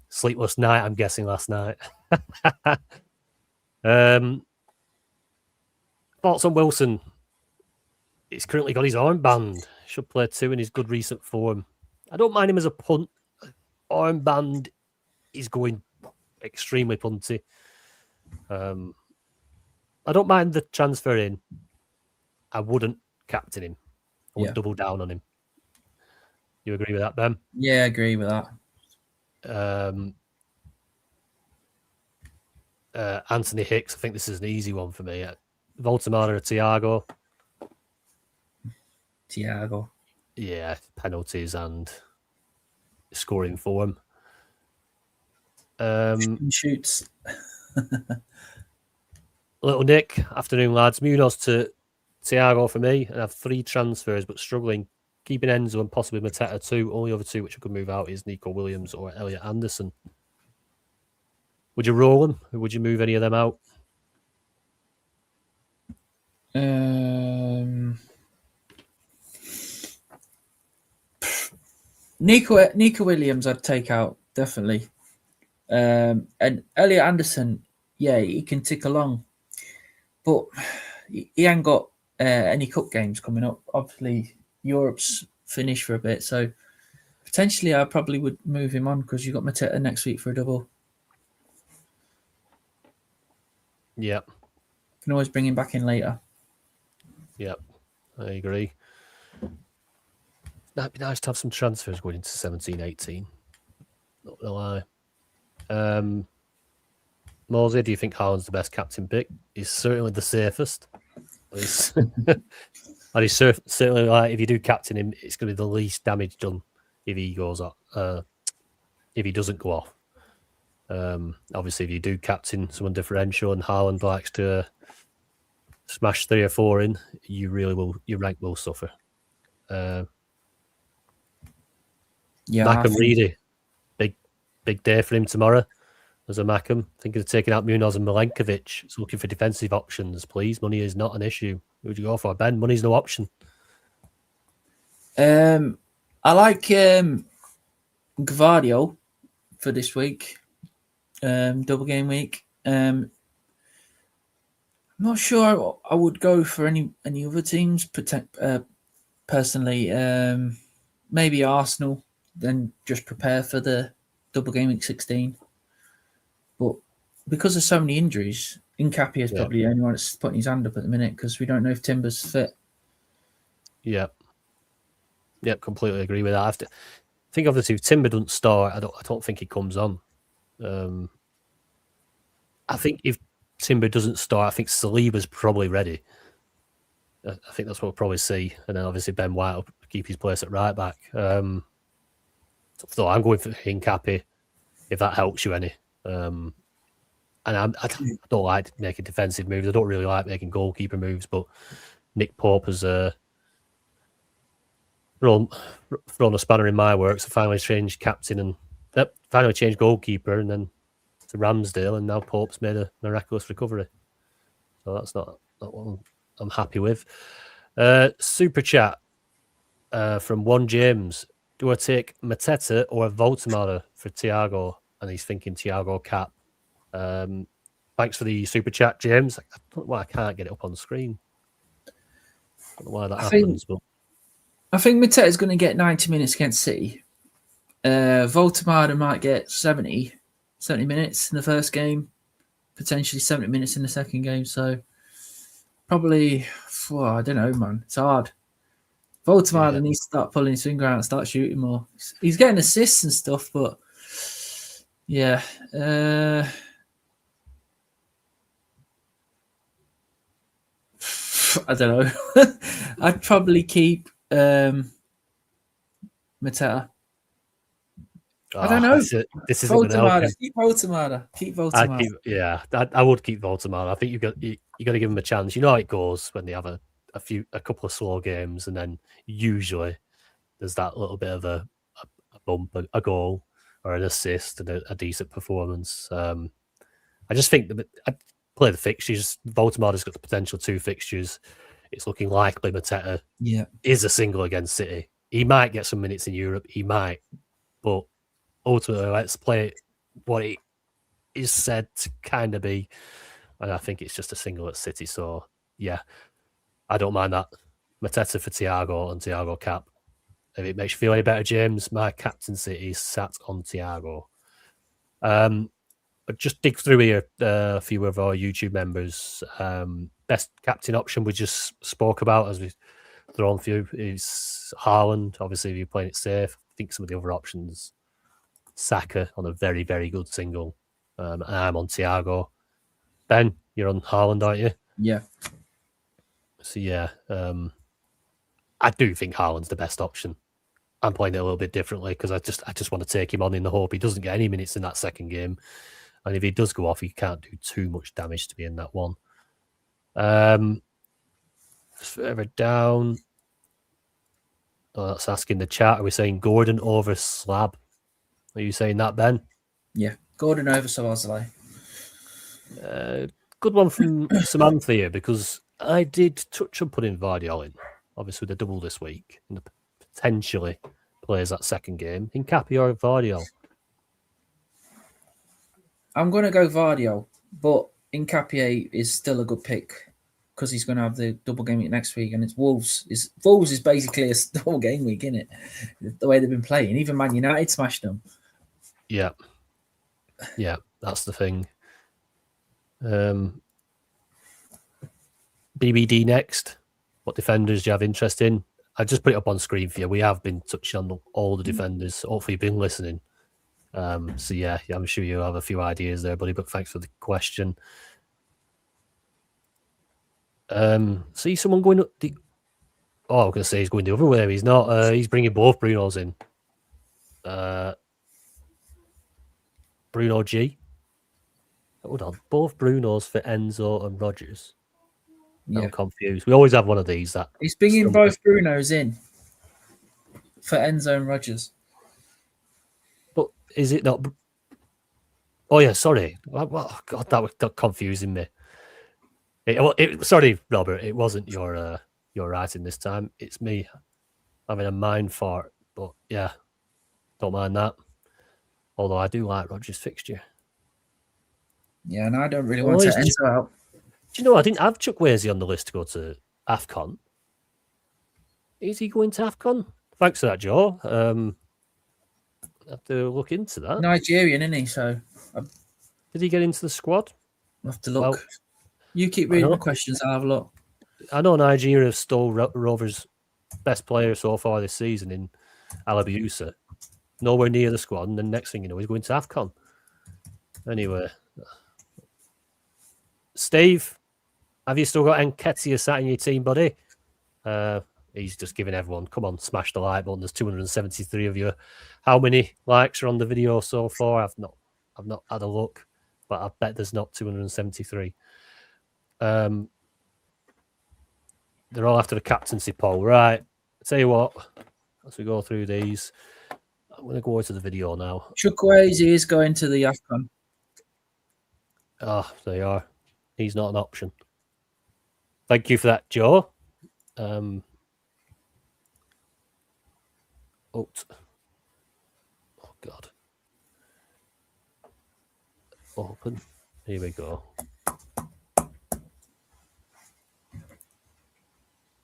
Sleepless night, I'm guessing, last night. Thoughts on Wilson? He's currently got his armband. Should play 2 in his good recent form. I don't mind him as a punt. Armband is going extremely punty. I don't mind the transfer in. I wouldn't captain him. I would double down on him. You agree with that, Ben? Yeah, I agree with that. Anthony Hicks, I think this is an easy one for me. Voltemada or Thiago? Thiago. Yeah, penalties and scoring form. Shoots. Little Nick, afternoon lads. Munoz to Thiago for me, and I have 3 transfers, but struggling. Keeping Enzo and possibly Mateta 2. Only other 2 which I could move out is Nico Williams or Elliot Anderson. Would you roll them? Or would you move any of them out? Nico Williams I'd take out, definitely. And Elliot Anderson, yeah, he can tick along. But he ain't got any cup games coming up. Obviously, Europe's finished for a bit, so potentially I probably would move him on because you've got Mateta next week for a double. Yeah. Can always bring him back in later. Yeah. I agree. That'd be nice to have some transfers going into 17-18. Not gonna lie. Mosley, do you think Haaland's the best captain pick? He's certainly the safest. And he's certainly like, if you do captain him, it's going to be the least damage done if he goes off. If he doesn't go off. Obviously, if you do captain someone differential and Haaland likes to smash 3 or 4 in, you really will. Your rank will suffer. Mackham Reedy, big day for him tomorrow. As a Mackham, thinking of taking out Munoz and Milenkovic. It's looking for defensive options, please. Money is not an issue. Who would you go for? Ben, money's no option. I like Gvardiol for this week, double game week. I'm not sure I would go for any other teams. Personally, maybe Arsenal. Then just prepare for the double game week 16. But because there's so many injuries, Nkapia is probably the only one that's putting his hand up at the minute because we don't know if Timber's fit. Yeah. Yep, completely agree with that. I think obviously if Timber doesn't start, I don't think he comes on. I think if Timber doesn't start, I think Saliba's probably ready. I think that's what we'll probably see. And then obviously Ben White will keep his place at right back. So I'm going for Nkapia, if that helps you any. And I don't like making defensive moves. I don't really like making goalkeeper moves, but Nick Pope has thrown a spanner in my works. I finally changed captain and finally changed goalkeeper, and then to Ramsdale, and now Pope's made a miraculous recovery. So that's not what I'm happy with. Super chat from One James. Do I take Mateta or a Voltemada for Thiago? And he's thinking Thiago cap. Thanks for the super chat, James. I don't know why I can't get it up on the screen. I don't know why that happens. But I think Mateta's going to get 90 minutes against City. Voltemada might get 70 minutes in the first game, potentially 70 minutes in the second game. So probably, I don't know, man. It's hard. Voltemada needs to start pulling his finger out and start shooting more. He's getting assists and stuff, but yeah. I don't know. I'd probably keep Mateta. I don't know. This isn't Voltemada. Keep Voltemada. I would keep Voltemada. I think you got to give him a chance. You know how it goes when they have a couple of slow games, and then usually there's that little bit of a bump, a goal, or an assist, and a decent performance. I just think that I play the fixtures. Voltemada's got the potential 2 fixtures. It's looking likely Mateta is a single against City. He might get some minutes in Europe. He might, but ultimately, let's play it what it is said to kind of be. And I think it's just a single at City. So, yeah, I don't mind that. Mateta for Thiago and Thiago cap. If it makes you feel any better, James, my captaincy is sat on Thiago. But just dig through here a few of our YouTube members. Best captain option we just spoke about as we've thrown through is Haaland. Obviously, if you're playing it safe, I think some of the other options, Saka on a very, very good single. And I'm on Thiago. Ben, you're on Haaland, aren't you? Yeah. So, yeah, I do think Haaland's the best option. I'm playing it a little bit differently because I just want to take him on in the hope he doesn't get any minutes in that second game. And if he does go off, he can't do too much damage to be in that one. Further down, that's asking the chat. Are we saying Gordon over Slab? Are you saying that, Ben? Yeah, Gordon over Szoboszlai. Good one from Samantha here, because I did touch on putting Gvardiol in, obviously with the double this week, and potentially plays that second game. Nkapia or Gvardiol? I'm going to go Gvardiol, but Nkapia is still a good pick because he's going to have the double game week next week, and it's Wolves. Wolves is basically a double game week, isn't it? The way they've been playing. Even Man United smashed them. Yeah, that's the thing. BBD next. What defenders do you have interest in? I just put it up on screen for you. We have been touching on all the defenders. Hopefully, you've been listening. So yeah, I'm sure you'll have a few ideas there, buddy. But thanks for the question. See someone going up the. Oh, I was going to say he's going the other way. He's not. He's bringing both Brunos in. Bruno G. Hold on, both Brunos for Enzo and Rogers. Yeah. I'm confused. We always have one of these. That He's bringing both Brunos in for Enzo and Rogers. But is it not? Oh yeah, sorry. Oh, God, that was confusing me. Sorry, Robert. It wasn't your writing this time. It's me having a mind fart. But yeah, don't mind that. Although I do like Rogers' fixture. Yeah, and I don't really want to Enzo out. Do you know, I didn't have Chukwueze on the list to go to AFCON. Is he going to AFCON? Thanks for that, Joe. I have to look into that. Nigerian, isn't he? So did he get into the squad? I'll have to look. Well, you keep reading the questions, I'll have a look. I know Nigeria have stole Rovers' best player so far this season in Alabiusa. Nowhere near the squad, and then next thing you know, he's going to AFCON. Anyway. Steve, have you still got Nketiah sat in your team, buddy? He's just giving everyone, come on, smash the like button. There's 273 of you. How many likes are on the video so far? I've not had a look, but I bet there's not 273. They're all after the captaincy poll, right? I'll tell you what, as we go through these, I'm going to go into the video now. Chukwueze is going to the AFCON. Ah, they are. He's not an option. Thank you for that, Joe. Oh God. Open. Here we go.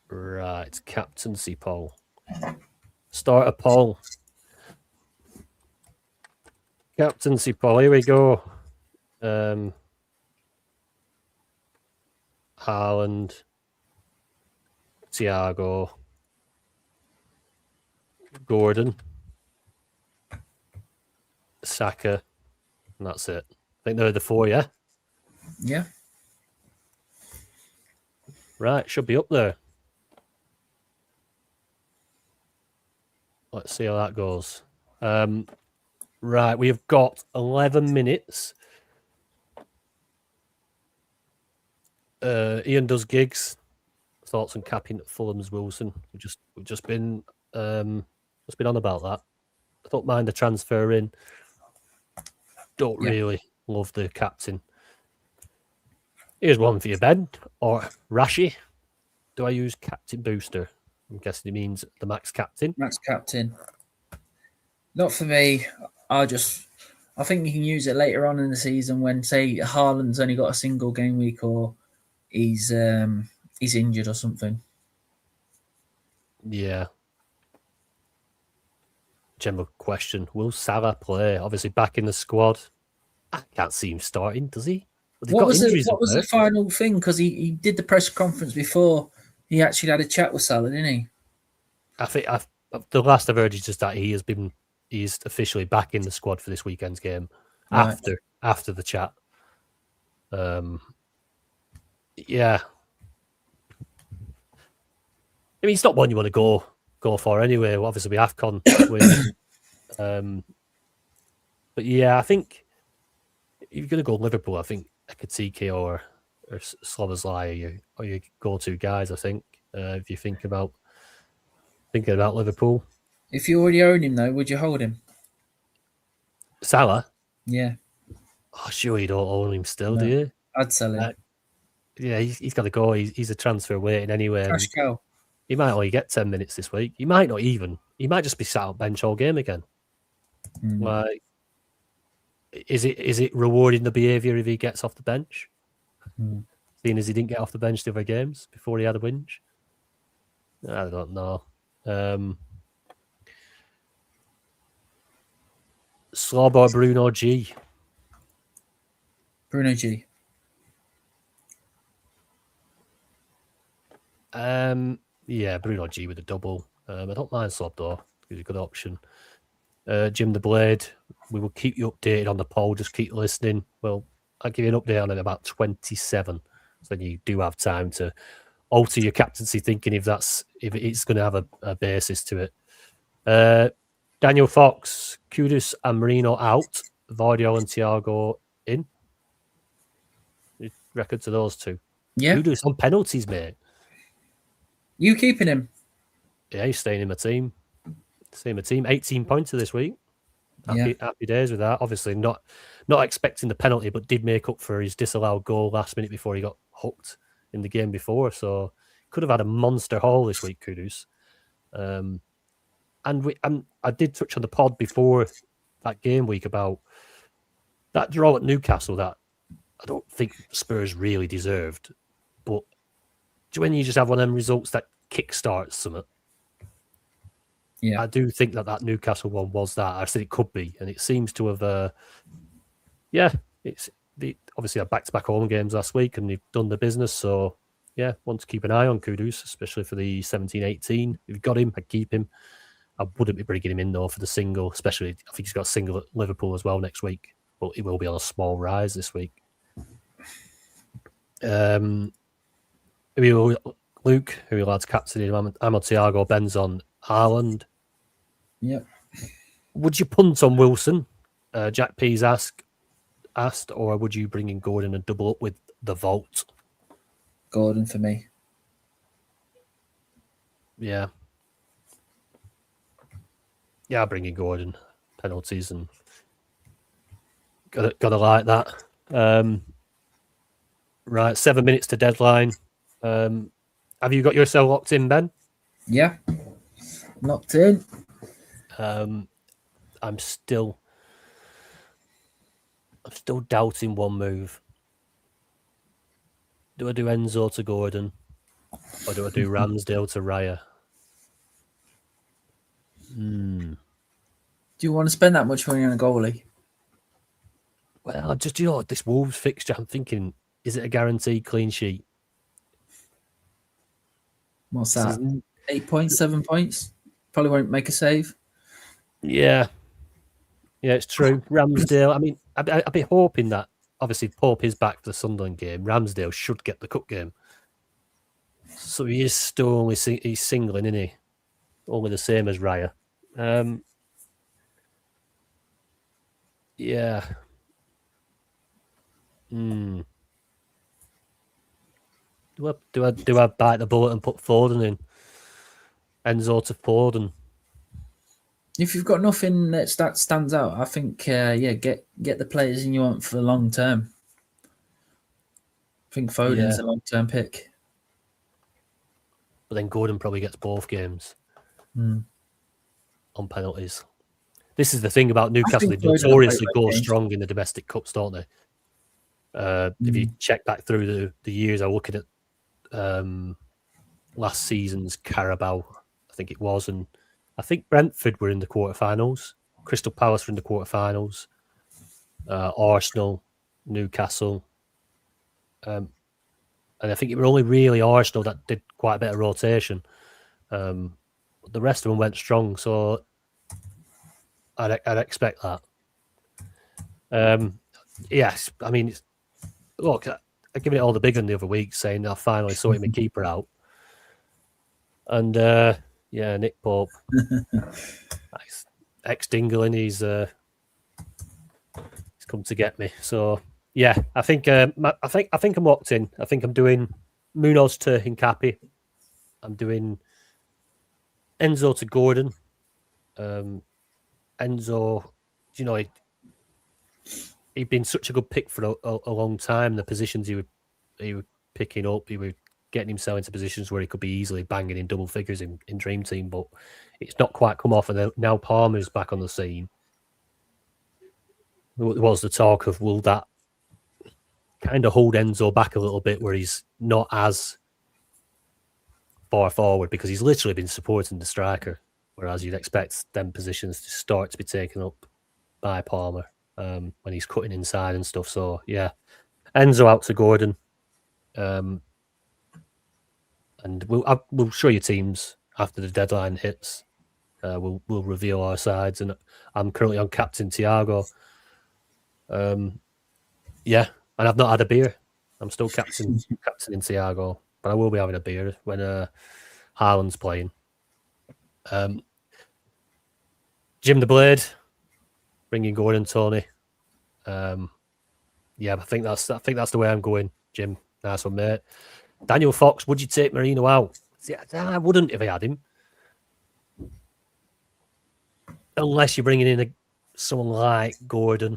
Right, captaincy poll. Start a poll. Captaincy poll. Here we go. Haaland, Thiago, Gordon, Saka, and that's it. I think they're the four, yeah? Yeah. Right, should be up there. Let's see how that goes. Right, we have got 11 minutes. Ian does gigs. Thoughts on capping at Fulham's Wilson. We've just been on about that. I don't mind the transfer in. Don't really love the captain. Here's one for you, Ben or Rashi. Do I use captain booster? I'm guessing he means the max captain. Max captain. Not for me. I think you can use it later on in the season when, say, Haaland's only got a single game week or he's injured or something. Yeah. General question: will Salah play? Obviously, back in the squad. I can't see him starting. Does he? What was the final thing? Because he did the press conference before he actually had a chat with Salah, didn't he? I think the last I've heard is just that he's officially back in the squad for this weekend's game after the chat. Yeah. I mean, it's not one you want to go for anyway. Obviously, we AFCON with. But yeah, I think if you're going to go Liverpool, I think Ekitike or Szoboszlai are your go-to guys. I think if you think about Liverpool. If you already own him, though, would you hold him? Salah? Yeah. Oh, sure you don't own him still, No, do you? I'd sell him. Yeah, he's got to go. He's a transfer waiting anyway. Cash cow. He might only get 10 minutes this week. He might not even. He might just be sat out bench all game again. Like, is it rewarding the behaviour if he gets off the bench? Seeing as he didn't get off the bench the other games before he had a whinge? I don't know. Slob or Bruno G? Bruno G. Yeah, Bruno G with a double. I don't mind Slob though. He's a good option. Jim the Blade, we will keep you updated on the poll. Just keep listening. Well, I'll give you an update on it about 27. So then you do have time to alter your captaincy thinking if it's going to have a basis to it. Daniel Fox, Kudus and Marino out. Vardiol and Thiago in. Record to those two. Yeah. Kudus on penalties, mate. You keeping him? Yeah, he's staying in my team. 18 points this week. Happy days with that. Obviously, not expecting the penalty, but did make up for his disallowed goal last minute before he got hooked in the game before. So could have had a monster haul this week, Kudus. And I did touch on the pod before that game week about that draw at Newcastle that I don't think Spurs really deserved. But when you just have one of them results that kickstarts something, I do think that Newcastle one was that. I said it could be, and it seems to have. Obviously had back-to-back home games last week, and they've done the business. So yeah, want to keep an eye on Kudus, especially for the 17-18. If you've got him, I'd keep him. I wouldn't be bringing him in though for the single, especially I think he's got a single at Liverpool as well next week, but he will be on a small rise this week. Luke, who he lads captaining, I'm on Thiago, Ben's on Haaland. Yep. Would you punt on Wilson? Jack P's asked, or would you bring in Gordon and double up with the Vault? Gordon for me. Yeah. Yeah, I'll bring in Gordon. Penalties and gotta like that. Right, 7 minutes to deadline. Have you got yourself locked in, Ben? Yeah. Locked in. I'm still doubting one move. Do I do Enzo to Gordon, or do I do Ramsdale to Raya? Do you want to spend that much money on a goalie? Well, this Wolves fixture, I'm thinking, is it a guaranteed clean sheet? What's that? 8 points, 7 points? Probably won't make a save. Yeah, it's true. Ramsdale, I mean, I'd be hoping that, obviously, Pope is back for the Sunderland game. Ramsdale should get the cup game. So he is still only he's singling, isn't he? Only the same as Raya. Yeah. Do I bite the bullet and put Foden in? Enzo to Foden. If you've got nothing that stands out, I think get the players in you want for the long term. I think Foden's a long term pick. But then Gordon probably gets both games on penalties. This is the thing about Newcastle. They notoriously go strong in the domestic cups, don't they? If you check back through the years, I'm looking at last season's Carabao, I think it was, and I think Brentford were in the quarterfinals. Crystal Palace were in the quarterfinals. Arsenal, Newcastle. And I think it were only really Arsenal that did quite a bit of rotation. But the rest of them went strong, so I'd expect that. Yes, I mean, look, I'm giving it all the big one the other week, saying I finally sorted my keeper out. And Nick Pope, nice. Ex-Dingle, he's come to get me. So yeah, I think I'm locked in. I think I'm doing Munoz to Hincapi. I'm doing Enzo to Gordon. Enzo, he'd been such a good pick for a long time. The positions he was picking up, he was getting himself into positions where he could be easily banging in double figures in Dream Team, but it's not quite come off. And now Palmer's back on the scene. There was the talk of, will that kind of hold Enzo back a little bit, where he's not as far forward, because he's literally been supporting the striker, whereas you'd expect them positions to start to be taken up by Palmer when he's cutting inside and stuff. So yeah, Enzo out to Gordon. And we'll show you teams after the deadline hits. We'll reveal our sides, and I'm currently on captain Thiago. Yeah, and I've not had a beer. I'm still captaining Thiago, but I will be having a beer when Haaland's playing. Jim the Blade, bringing Gordon, Tony. Yeah, I think that's the way I'm going. Jim, nice one, mate. Daniel Fox, would you take Marino out? See, I wouldn't if I had him, unless you're bringing in someone like Gordon.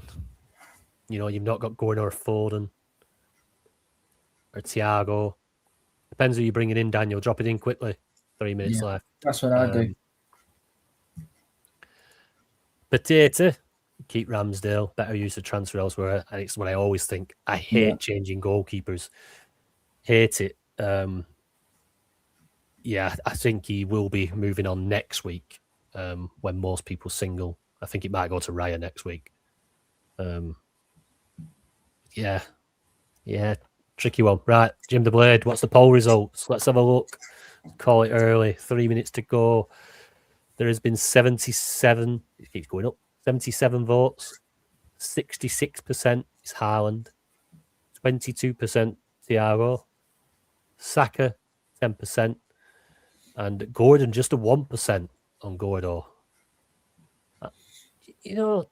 You know, you've not got Gordon or Foden or Thiago. Depends who you're bringing in, Daniel. Drop it in quickly. 3 minutes left. That's what I do. Potato, keep Ramsdale. Better use of transfer elsewhere. And it's what I always think. I hate changing goalkeepers. Hate it. Yeah, I think he will be moving on next week when most people single. I think it might go to Raya next week. Yeah, tricky one. Right, Jim the Blade, what's the poll results? Let's have a look. Call it early. 3 minutes to go. There has been 77. It keeps going up. 77 votes. 66% is Haaland. 22% Thiago. Saka, 10%. And Gordon, just a 1% on Gordo. You know,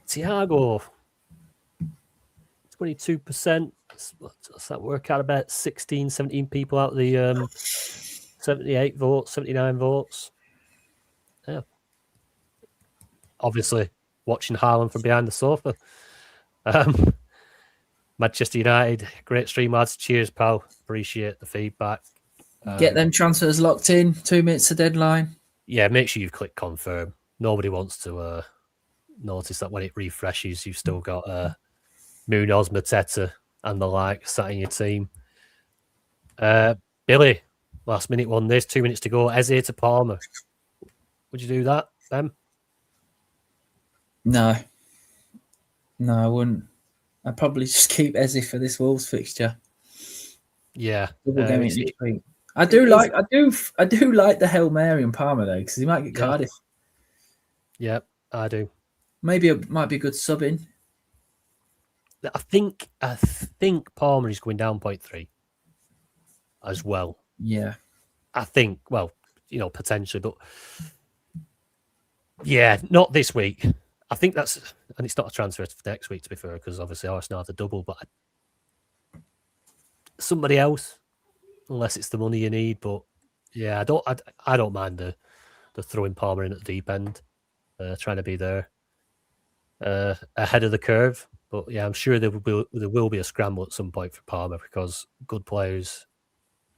Thiago, 22%. Does that work out about 16, 17 people out of the 78 votes, 79 votes? Yeah. Obviously, watching Haaland from behind the sofa. Manchester United, great stream, lads. Cheers, pal. Appreciate the feedback. Get them transfers locked in. 2 minutes to deadline. Yeah, make sure you've clicked confirm. Nobody wants to notice that when it refreshes, you've still got Munoz, Mateta, and the like sat in your team. Billy, last minute one. There's 2 minutes to go. Eze to Palmer. Would you do that, Ben? No, I wouldn't. I'd probably just keep Eze for this Wolves fixture. Yeah, Double game each week. I do like the Hail Mary and Palmer though, because he might get Cardiff. Yeah, I do. Maybe it might be a good sub in. I think Palmer is going down 0.3 as well. Yeah. I think, well, you know, potentially, but yeah, not this week. I think that's, and it's not a transfer for next week, to be fair, because obviously Arsenal have the double, but somebody else, unless it's the money you need. But yeah, I don't mind the throwing Palmer in at the deep end, trying to be there ahead of the curve. But yeah, I'm sure there will be a scramble at some point for Palmer, because good players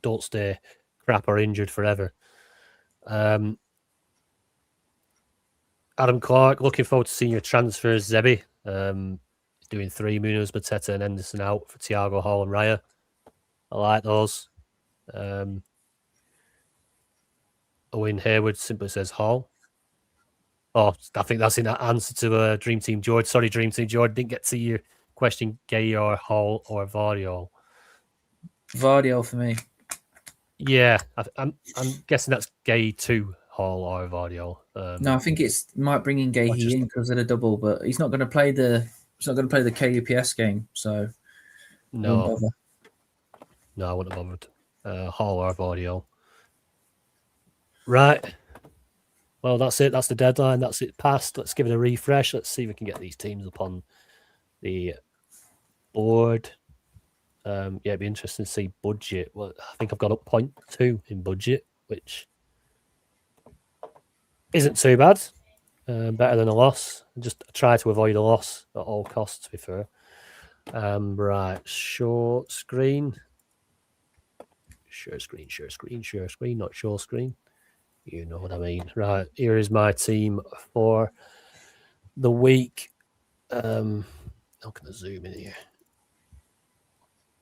don't stay crap or injured forever. Adam Clark, looking forward to seeing your transfers, Zebi. Doing 3, Munoz, Mateta, and Henderson out for Thiago, Hall, and Raya. I like those. Owen Hayward simply says Hall. Oh, I think that's in answer to Dream Team George. Sorry, Dream Team George, didn't get to your question. Gay or Hall or Vardiol? Vardiol for me. Yeah, I'm guessing that's Gay to Hall or Vardiol. No, I think might bring in Gay in because of the double, but he's not going to play the KUPS game, so no, I wouldn't have bothered. Hall or Vardiol. Right. Well, that's it. That's the deadline. That's it passed. Let's give it a refresh. Let's see if we can get these teams up on the board. Yeah, it'd be interesting to see budget. Well, I think I've got up 0.2 in budget, which isn't too bad. Better than a loss. Just try to avoid a loss at all costs, to be fair. Right, short screen. Share screen, not short screen. You know what I mean. Right, here is my team for the week. How can I zoom in here?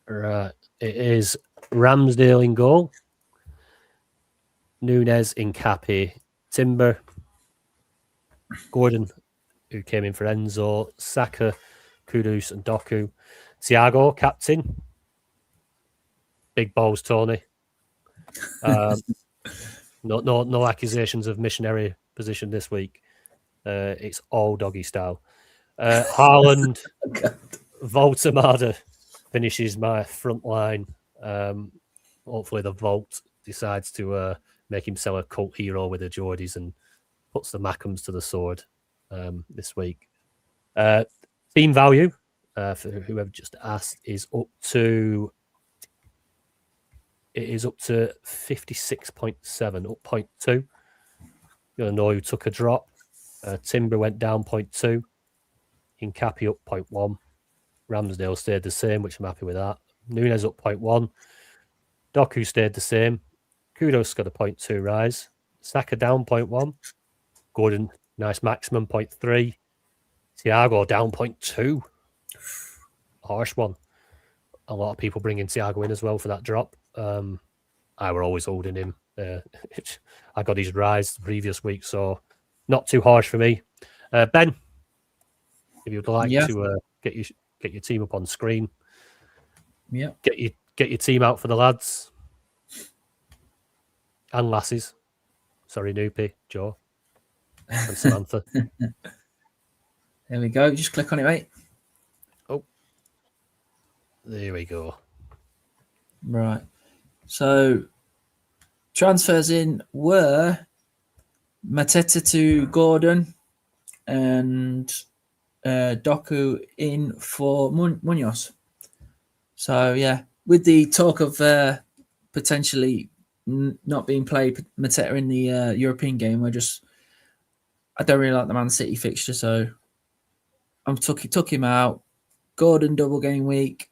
Right, it is Ramsdale in goal, Nunez in Cappy, Timber, Gordon, who came in for Enzo, Saka, Kudus, and Doku, Thiago, captain, big balls, Tony, No accusations of missionary position this week. It's all doggy style. Haaland, Voltemada finishes my front line. Hopefully the Volt decides to make him sell a cult hero with the Geordies and puts the Mackhams to the sword this week. Team value, for whoever just asked, is up to 56.7, up 0.2. You know who took a drop. Timber went down 0.2. Hincapi up 0.1. Ramsdale stayed the same, which I'm happy with that. Nunes up 0.1. Doku stayed the same. Kudos got a 0.2 rise. Saka down 0.1. Gordon, nice maximum 0.3. Thiago down 0.2. Harsh one. A lot of people bringing Thiago in as well for that drop. I were always holding him. I got his rise the previous week, so not too harsh for me. Ben, if you'd like to get your team up on screen, get your team out for the lads and lasses. Sorry, Noopy, Joe, and Samantha. There we go. Just click on it, mate. Oh, there we go. Right. So transfers in were Mateta to Gordon and Doku in for Munoz. So, yeah, with the talk of potentially not being played, Mateta in the European game, I don't really like the Man City fixture, so I took him out. Gordon double game week,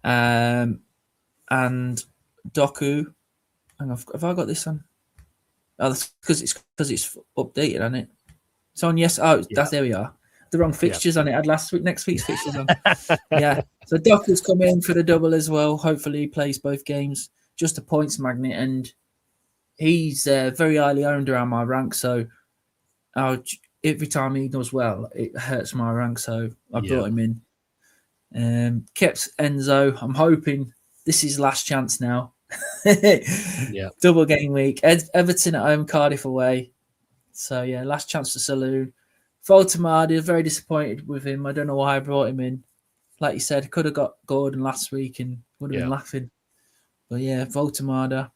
and Doku. Hang on, have I got this on? Oh, that's because it's updated, isn't it? It's on. Yes. Oh, there we are. The wrong fixtures on it. I had next week's fixtures on. Yeah. So Doku's come in for the double as well. Hopefully he plays both games. Just a points magnet, and he's very highly owned around my rank. So every time he does well, it hurts my rank. So I brought him in. Kept Enzo. I'm hoping this is last chance now. Double game week. Everton at home, Cardiff away. So yeah, last chance to Saloon. Voltemada, very disappointed with him. I don't know why I brought him in. Like you said, could have got Gordon last week and would have been laughing. But yeah, Voltemada.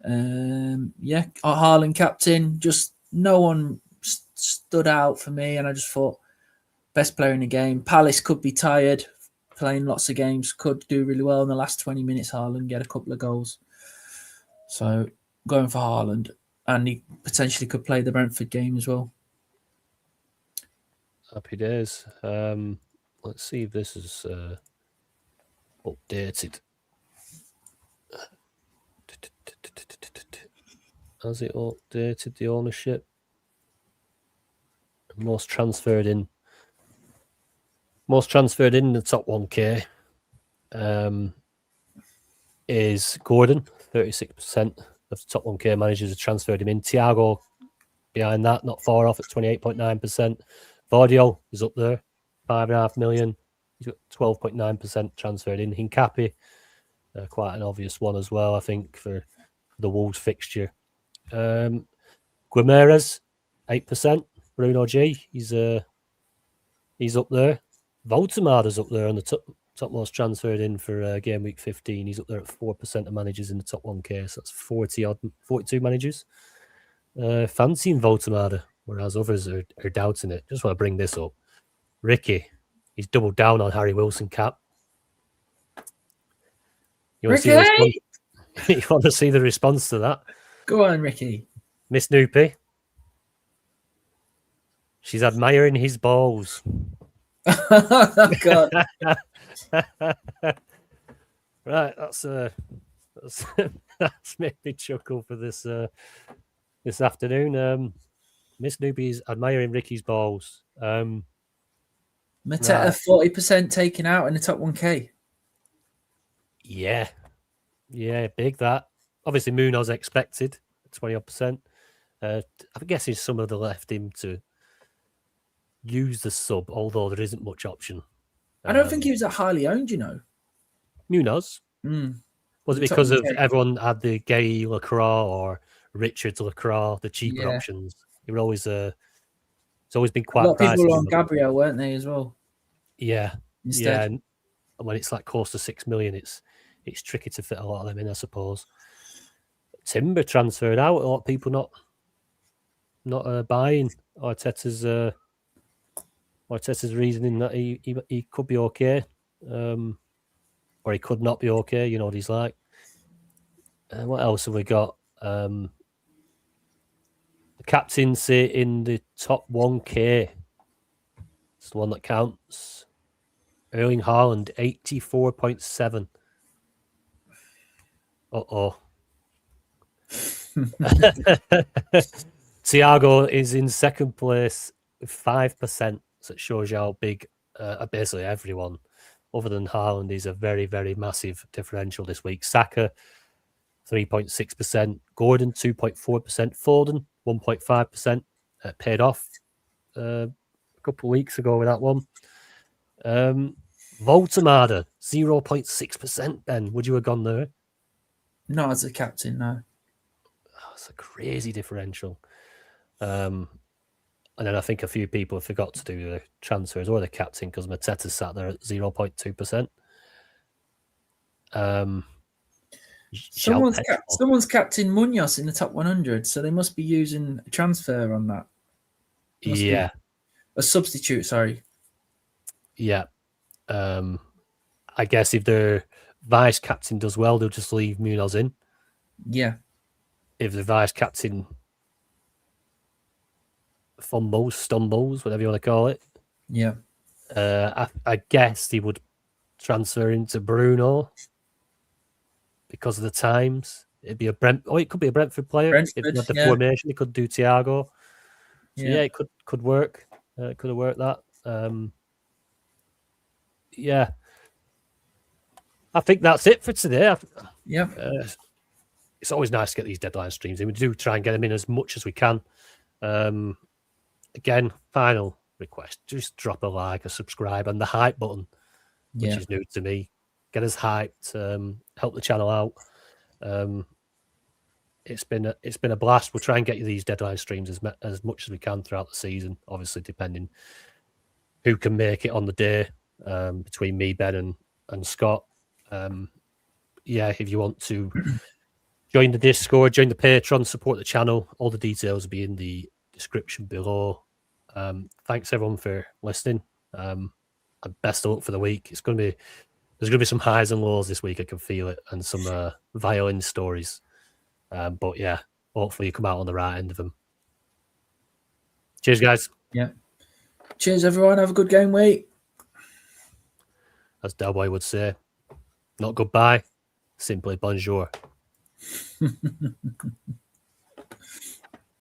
Haaland captain. Just no one stood out for me, and I just thought best player in the game. Palace could be tired, playing lots of games, could do really well in the last 20 minutes. Haaland get a couple of goals. So going for Haaland, and he potentially could play the Brentford game as well. Happy days. Let's see if this is updated. Has it updated the ownership? Most transferred in the top 1K is Gordon. 36% of the top 1K managers have transferred him in. Thiago behind that, not far off at 28.9%. Vardio is up there, 5.5 million. He's got 12.9% transferred in. Hincapi, quite an obvious one as well, I think, for the Wolves fixture. Guimarães, 8%. Bruno G, he's up there. Voltemada's up there on the topmost transferred in for game week 15. He's up there at 4% of managers in the top 1K, so that's 42 managers. Fancying Voltemada, whereas others are doubting it. Just want to bring this up. Ricky, he's doubled down on Harry Wilson cap. You want to see the response to that? Go on, Ricky. Miss Noopy. She's admiring his balls. Oh, God. Right, that's made me chuckle for this afternoon. Miss Newby's admiring Ricky's balls. Mateta 40% taken out in the top 1K. Yeah, big that. Obviously, Munoz expected 20%. I'm guessing some of the left him to use the sub, although there isn't much option. I don't think he was that highly owned, you know. Munoz? Was it because of everyone had the Gay Lacroix or Richards Lacroix, the cheaper options? It would always it's always been quite. A lot of people were on Gabriel, weren't they, as well? Yeah, instead. And when it's like close to 6 million, it's tricky to fit a lot of them in, I suppose. Timber transferred out. A lot of people not buying Arteta's reasoning that he could be okay, or he could not be okay. You know what he's like. What else have we got? The captaincy in the top 1K. It's the one that counts. Erling Haaland, 84.7. Thiago is in second place with 5%. So it shows you how big basically everyone, other than Haaland, is a very, very massive differential this week. Saka, 3.6%. Gordon, 2.4%. Foden, 1.5%. Paid off a couple of weeks ago with that one. Voltemada, 0.6%. Ben, would you have gone there? Not as a captain, no. That's a crazy differential. And then I think a few people forgot to do the transfers or the captain because Mateta sat there at 0.2%. Someone's captain Munoz in the top 100, so they must be using a transfer on that. A substitute, sorry. Yeah. I guess if their vice captain does well, they'll just leave Munoz in. Yeah. If the vice captain stumbles, whatever you want to call it. Yeah. I guess he would transfer into Bruno because of the times. It'd be it could be a Brentford player. If you had the formation, he could do Thiago. So yeah, it could work. It could have worked that. Yeah. I think that's it for today. Yeah. It's always nice to get these deadline streams in. We do try and get them in as much as we can. Again, final request, just drop a like, a subscribe, and the hype button, which is new to me. Get us hyped, help the channel out. It's been a blast. We'll try and get you these deadline streams as much as we can throughout the season, obviously depending who can make it on the day, between me, Ben, and Scott. If you want to join the Discord, join the Patreon, support the channel, all the details will be in the description below. Thanks everyone for listening. And best of luck for the week. There's gonna be some highs and lows this week. I can feel it, and some violin stories. But yeah, hopefully you come out on the right end of them. Cheers, guys. Yeah. Cheers, everyone. Have a good game week. As Delboy would say, not goodbye, simply bonjour.